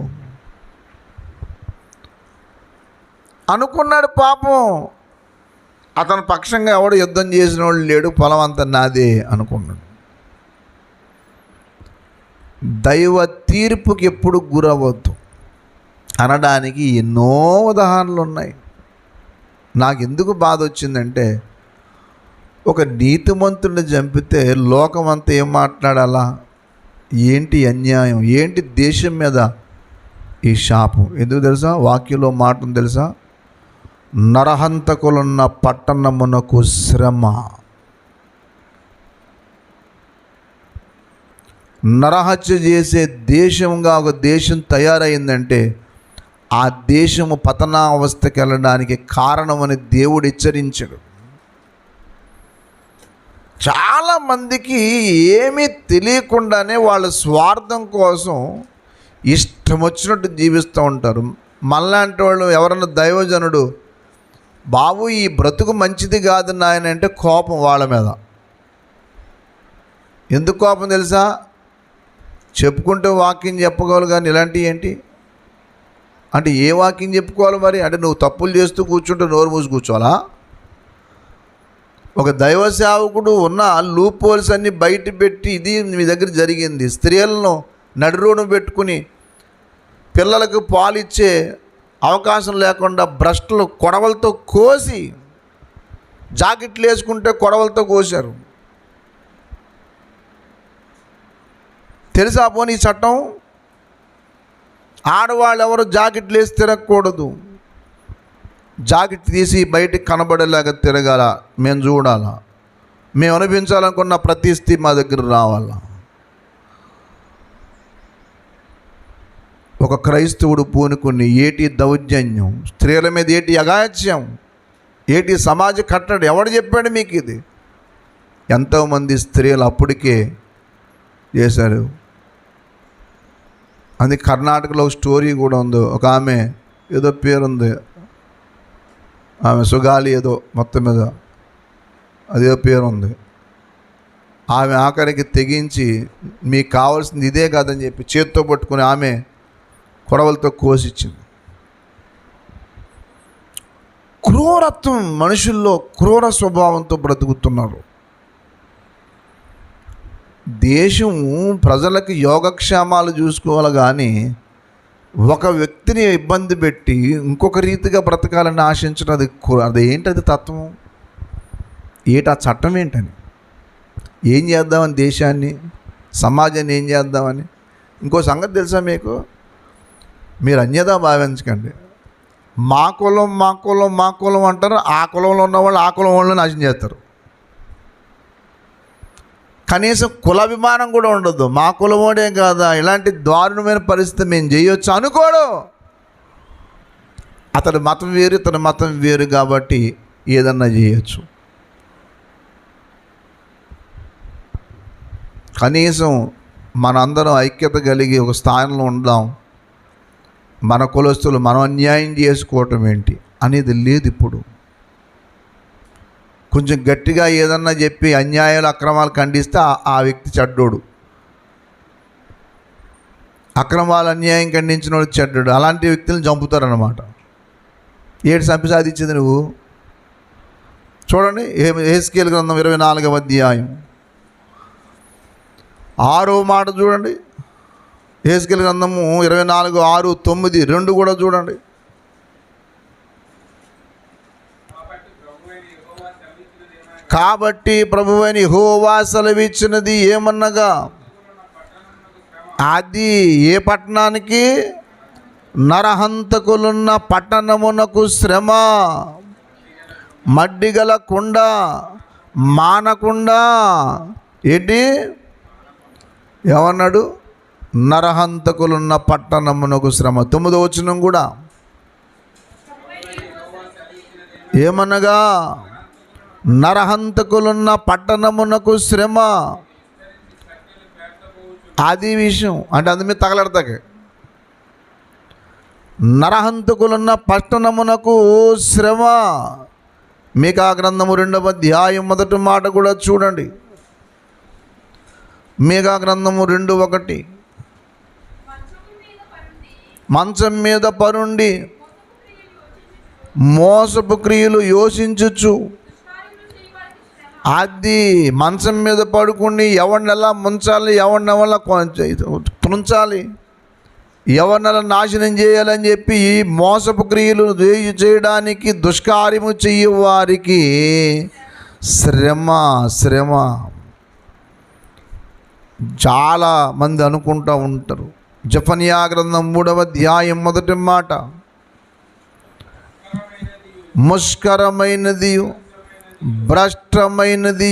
అనుకున్నాడు పాపం, అతని పక్షంగా ఎవడు యుద్ధం చేసిన వాడు లేడు, పొలం అంతా నాదే అనుకున్నాడు. దైవ తీర్పుకి ఎప్పుడు గురవద్దు అనడానికి ఎన్నో ఉదాహరణలు ఉన్నాయి. నాకు ఎందుకు బాధ వచ్చిందంటే, ఒక నీతిమంతుడిని చంపితే లోకమంతా ఏం మాట్లాడాలా, ఏంటి అన్యాయం, ఏంటి దేశం మీద ఈ శాపం. ఎందుకు తెలుసా? వాక్యంలో మాట ఉంది తెలుసా, నరహంతకులున్న పట్టణమునకు శ్రమ. నరహత్య చేసే దేశంగా ఒక దేశం తయారైందంటే ఆ దేశము పతనావస్థకి వెళ్ళడానికి కారణమని దేవుడు హెచ్చరించాడు. చాలామందికి ఏమీ తెలియకుండానే వాళ్ళ స్వార్థం కోసం ఇష్టం వచ్చినట్టు జీవిస్తూ ఉంటారు. మళ్ళాంటి వాళ్ళు ఎవరన్నా దైవజనుడు, బాబు ఈ బ్రతుకు మంచిది కాదు నాయన అంటే కోపం వాళ్ళ మీద. ఎందుకు కోపం తెలుసా? చెప్పుకుంటూ వాక్యం చెప్పగలరు కానీ ఇలాంటివి ఏంటి అంటే, ఏ వాక్యం చెప్పుకోవాలి మరి? అంటే నువ్వు తప్పులు చేస్తూ కూర్చుంటే నోరు మూసి కూర్చోవాలా? ఒక దైవ సేవకుడు ఉన్న లూప్ హోల్స్ అన్నీ బయట పెట్టి, ఇది మీ దగ్గర జరిగింది, స్త్రీలను నడురోను పెట్టుకుని పిల్లలకు పాలిచ్చే అవకాశం లేకుండా భ్రష్టులు కొడవలతో కోసి జాకెట్లు వేసుకుంటే కొడవలతో కోశారు. తెలుసా పోనీ ఈ చట్టం? ఆడవాళ్ళు ఎవరు జాకెట్లు వేసి తిరగకూడదు. జాకెట్ తీసి బయటికి కనబడేలాగా తిరగాల, మేము చూడాలా, మేము అనిపించాలనుకున్న ప్రతి స్థితి మా దగ్గర రావాలా. ఒక క్రైస్తవుడు పూనుకుని ఏటి దౌర్జన్యం, స్త్రీల మీద ఏటి అగాత్యం, ఏటి సమాజ కట్టడి, ఎవడు చెప్పాడు మీకు ఇది? ఎంతోమంది స్త్రీలు అప్పటికే చేశారు. అందుకే కర్ణాటకలో ఒక స్టోరీ కూడా ఉంది. ఒక ఆమె ఏదో పేరుంది, ఆమె సుగాలి ఏదో మొత్తం మీద అదే పేరుంది. ఆమె ఆఖరికి తెగించి మీకు కావాల్సింది ఇదే కాదని చెప్పి చేత్తో పట్టుకుని ఆమె కొడవలతో కోసిచ్చింది. క్రూరత్వం, మనుషుల్లో క్రూర స్వభావంతో బ్రతుకుతున్నారు. దేశము ప్రజలకు యోగక్షేమాలు చూసుకోవాలి కానీ ఒక వ్యక్తిని ఇబ్బంది పెట్టి ఇంకొక రీతిగా బ్రతకాలని ఆశించడం అది ఏంటది తత్వం? ఆ చట్టం ఏంటని? ఏం చేద్దామని దేశాన్ని, సమాజాన్ని ఏం చేద్దామని? ఇంకో సంగతి తెలుసా మీకు? మీరు అన్యదా భావించకండి. మా కులం మా కులం మా కులం అంటారు. ఆ కులంలో ఉన్నవాళ్ళు ఆ కులం వాళ్ళని నాశనం చేస్తారు. కనీసం కులాభిమానం కూడా ఉండదు. మా కులమోడే కాదా, ఇలాంటి దారుణమైన పరిస్థితి మేము చేయొచ్చు అనుకోడు. అతడి మతం వేరు, ఇతని మతం వేరు కాబట్టి ఏదన్నా చేయొచ్చు. కనీసం మనందరం ఐక్యత కలిగి ఒక స్థానంలో ఉందాం. మన కులస్తులు మనం అన్యాయం చేసుకోవటం ఏంటి అనేది లేదు ఇప్పుడు. కొంచెం గట్టిగా ఏదన్నా చెప్పి అన్యాయాలు అక్రమాలు ఖండిస్తే ఆ వ్యక్తి చెడ్డోడు, అక్రమాలు అన్యాయం ఖండించిన వాడు చెడ్డోడు. అలాంటి వ్యక్తులను చంపుతారన్నమాట. ఏడు చంపి సాధించింది నువ్వు? చూడండి, యెహెజ్కేలు గ్రంథం 24వ అధ్యాయం 6వ మాట చూడండి. యెహెజ్కేలు గ్రంథము 24, 6, 9, 2 కూడా చూడండి. కాబట్టి ప్రభువైన యెహోవా సెలవిచ్చినది ఏమనగా, అది ఏ పట్టణానికి? నరహంతకులున్న పట్టణమునకు శ్రమ, మడ్డిగల కుండ మానకుండా. ఏంటి ఏమన్నాడు? నరహంతకులున్న పట్టణమునకు శ్రమ. 9వ వచనం కూడా ఏమనగా, నరహంతకులున్న పట్టణమునకు శ్రమ. అది విషయం అంటే అది మీద తగలడతాక. నరహంతకులున్న పట్టణమునకు శ్రమ. మీకా గ్రంథము 2వ అధ్యాయం 1వ మాట కూడా చూడండి. మీకా గ్రంథము 2:1, మంచం మీద పరుండి మోసపు క్రియలు యోచించుచు. అది మంచం మీద పడుకుని ఎవరిని ఎలా ముంచాలి, ఎవరిని ఎలా తుంచాలి, ఎవరిని ఎలా నాశనం చేయాలని చెప్పి ఈ మోసపు క్రియలు చేయడానికి, దుష్కార్యము చెయ్యి వారికి శ్రమ. శ్రమ చాలా మంది అనుకుంటూ ఉంటారు. జెఫన్యా గ్రంథం 3వ అధ్యాయం 1వ మాట, ముష్కరమైనది భ్రష్టమైనది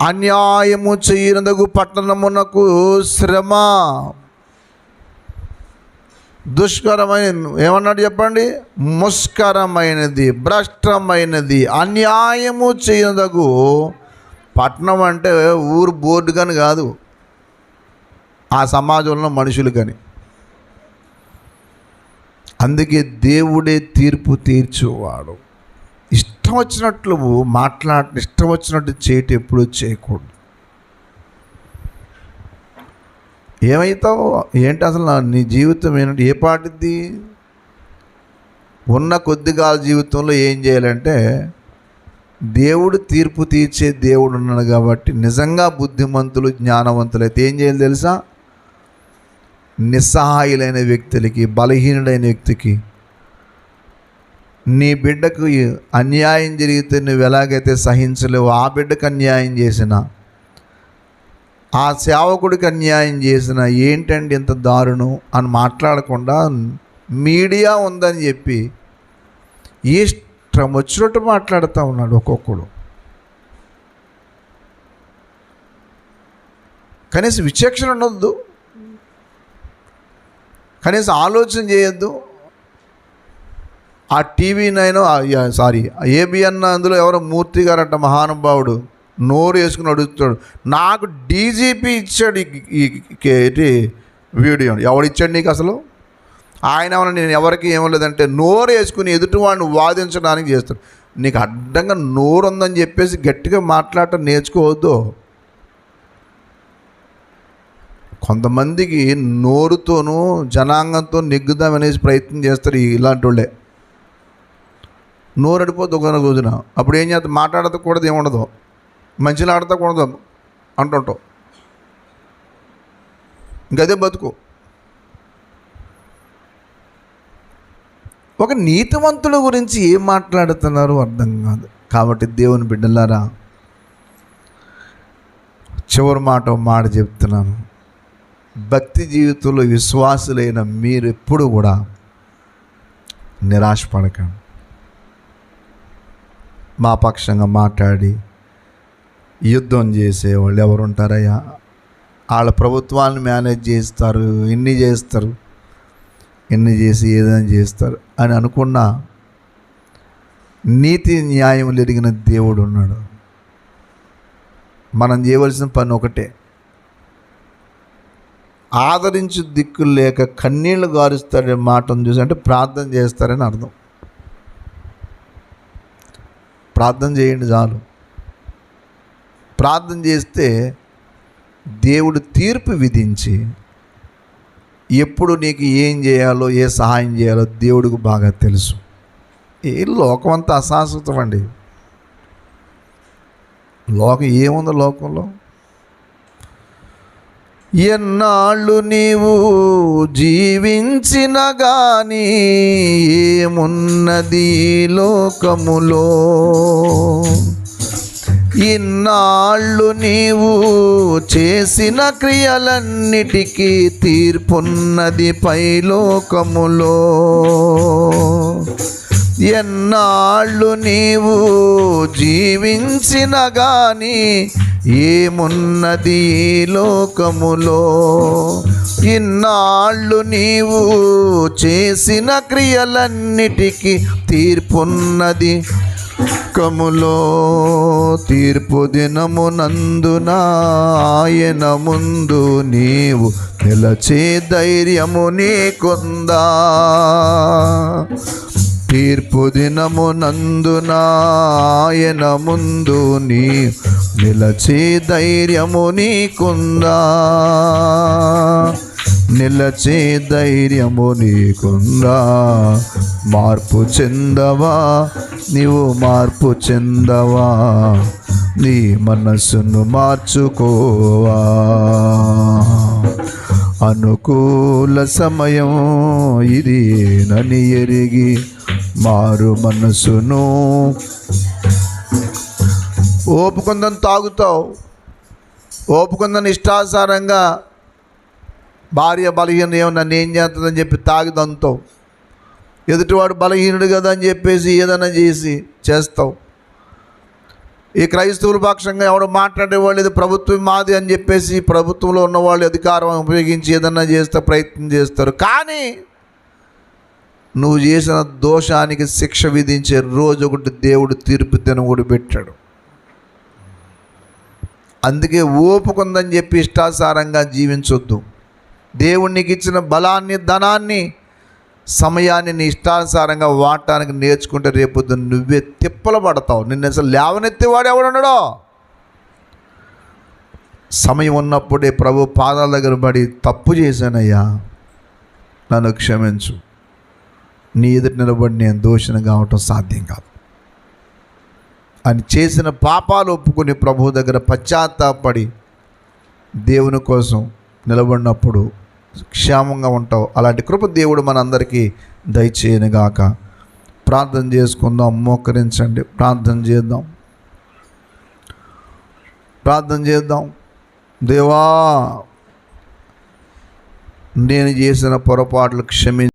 అన్యాయము చేయనదగు పట్టణమునకు శ్రమ. దుష్కరమైన ఏమన్నాడు చెప్పండి? ముష్కరమైనది, భ్రష్టమైనది, అన్యాయము చేయనదగు పట్టణం. అంటే ఊరు బోర్డు కానీ కాదు, ఆ సమాజంలో మనుషులు కానీ. అందుకే దేవుడే తీర్పు తీర్చువాడు. ఇష్టం వచ్చినట్లు ఇష్టం వచ్చినట్టు చేయటం ఎప్పుడూ చేయకూడదు. ఏమవుతావు ఏంటి అసలు? నీ జీవితం ఏంటంటే ఏ పాటిది? ఉన్న కొద్దిగా జీవితంలో ఏం చేయాలంటే, దేవుడు తీర్పు తీర్చే దేవుడు ఉన్నాడు కాబట్టి నిజంగా బుద్ధిమంతులు జ్ఞానవంతులు అయితే ఏం చేయాలి తెలుసా? నిస్సహాయులైన వ్యక్తులకి, బలహీనుడైన వ్యక్తికి నీ బిడ్డకు అన్యాయం జరిగితే నువ్వు ఎలాగైతే సహించలేవు, ఆ బిడ్డకు అన్యాయం చేసిన, ఆ సేవకుడికి అన్యాయం చేసిన, ఏంటండి ఇంత దారుణం అని మాట్లాడకుండా మీడియా ఉందని చెప్పి ఇష్టం వచ్చినట్టు మాట్లాడుతూ ఉన్నాడు ఒక్కొక్కడు. కనీసం విచక్షణ ఉండొద్దు, కనీసం ఆలోచన చేయొద్దు. ఆ టీవీ నైన్ ఏబిఎన్ అందులో ఎవరో మూర్తి గారట మహానుభావుడు నోరు వేసుకుని అడుగుతాడు, నాకు డీజీపీ ఇచ్చాడు ఈ వీడియో. ఎవడిచ్చాడు నీకు అసలు? ఆయన ఏమన్నా నేను ఎవరికి ఏమలేదంటే నోరు వేసుకుని ఎదుటివాడిని వాదించడానికి చేస్తాడు. నీకు అడ్డంగా నోరు ఉందని చెప్పేసి గట్టిగా మాట్లాడటం నేర్చుకోవద్దు. కొంతమందికి నోరుతోనూ జనాంగంతో నెగ్గుదామనేసి ప్రయత్నం చేస్తారు ఇలాంటి వాళ్ళే. నోరు అడిపోద్దు ఒక రోజున, అప్పుడు ఏం చేస్తా, మాట్లాడకూడదు, ఏముండదు, మంచిగా ఆడతకూడదు అంటుంటావు. ఇంకదే బతుకు. ఒక నీతివంతుల గురించి ఏం మాట్లాడుతున్నారో అర్థం కాదు. కాబట్టి దేవుని బిడ్డలారా, చివరి మాట చెప్తున్నాను. భక్తి జీవితంలో విశ్వాసులైన మీరు ఎప్పుడు కూడా నిరాశపడకండి. మా పక్షంగా మాట్లాడి యుద్ధం చేసేవాళ్ళు ఎవరు ఉంటారయ్యా? వాళ్ళ ప్రభుత్వాన్ని మేనేజ్ చేస్తారు, ఇన్ని చేస్తారు, ఇన్ని చేసి ఏదైనా చేస్తారు అని అనుకున్న నీతి న్యాయం ఎరిగిన దేవుడు ఉన్నాడు. మనం చేయవలసిన పని ఒకటే, ఆదరించు దిక్కులు లేక కన్నీళ్లు గారుస్తాడనే మాటను చూసి అంటే ప్రార్థన చేస్తారని అర్థం. ప్రార్థన చేయండి చాలు. ప్రార్థన చేస్తే దేవుడు తీర్పు విధించి ఎప్పుడు నీకు ఏం చేయాలో, ఏ సహాయం చేయాలో దేవుడికి బాగా తెలుసు. ఈ లోకం అంతా అశాశ్వతం అండి. లోకం ఏముంది లోకంలో? ఎన్నాళ్ళు నీవు జీవించిన గాని ఏమున్నది లోకములో, ఇన్నాళ్ళు నీవు చేసిన క్రియలన్నిటికీ తీర్పున్నది పైలోకములో. ఎన్నాళ్ళు నీవు జీవించిన గాని ఏమున్నది ఈ లోకములో, ఇన్నాళ్ళు నీవు చేసిన క్రియలన్నిటికీ తీర్పున్నది కములో. తీర్పు దినమునందున ఆయన ముందు నీవు నిలచే ధైర్యము నీకుందా? తీర్పు దినమునందున ఆయన ముందు నీ నిలచే ధైర్యము నీకుందా? నిలచే ధైర్యము నీకుందా? మార్పు చెందవా నీవు, మార్పు చెందవా, నీ మనస్సును మార్చుకోవా. అనుకూల సమయం ఇది నని ఎరిగి మారు మనసును. ఓపుకుందని తాగుతావు, ఓపుకుందని ఇష్టానుసారంగా భార్య బలహీన ఏమో నన్ను ఏం చేస్తుందని చెప్పి తాగిదంతావు. ఎదుటివాడు బలహీనుడు కదా అని చెప్పేసి ఏదైనా చేస్తావు. ఈ క్రైస్తవుల పక్షంగా ఎవడు మాట్లాడేవాళ్ళు ఇది ప్రభుత్వం మాది అని చెప్పేసి ప్రభుత్వంలో ఉన్నవాళ్ళు అధికారం ఉపయోగించి ఏదన్నా చేస్తే ప్రయత్నం చేస్తారు. కానీ నువ్వు చేసిన దోషానికి శిక్ష విధించే రోజు ఒకటి దేవుడు తీర్పు దినం కూడా పెట్టాడు. అందుకే ఓపుకుందని చెప్పి ఇష్టానుసారంగా జీవించొద్దు. దేవునికి ఇచ్చిన బలాన్ని, ధనాన్ని, సమయాన్ని నీ ఇష్టానుసారంగా వాడటానికి నేర్చుకుంటే రేపొద్దు నువ్వే తిప్పలు పడతావు. నిన్ను అసలు లేవనెత్తేవాడు ఎవడున్నాడో. సమయం ఉన్నప్పుడే ప్రభు పాదాల దగ్గర పడి తప్పు చేశానయ్యా, నన్ను క్షమించు, నీ ఎదుటి నిలబడి నేను దోషిని కావటం సాధ్యం కాదు అని చేసిన పాపాలు ఒప్పుకొని ప్రభు దగ్గర పశ్చాత్తాపడి దేవుని కోసం నిలబడినప్పుడు క్షేమంగా ఉంటావు. అలాంటి కృప దేవుడు మనందరికీ దయచేయనుగాక. ప్రార్థన చేసుకుందాం. మోకరించండి, ప్రార్థన చేద్దాం. దేవా, నేను చేసిన పొరపాట్లు క్షమించు.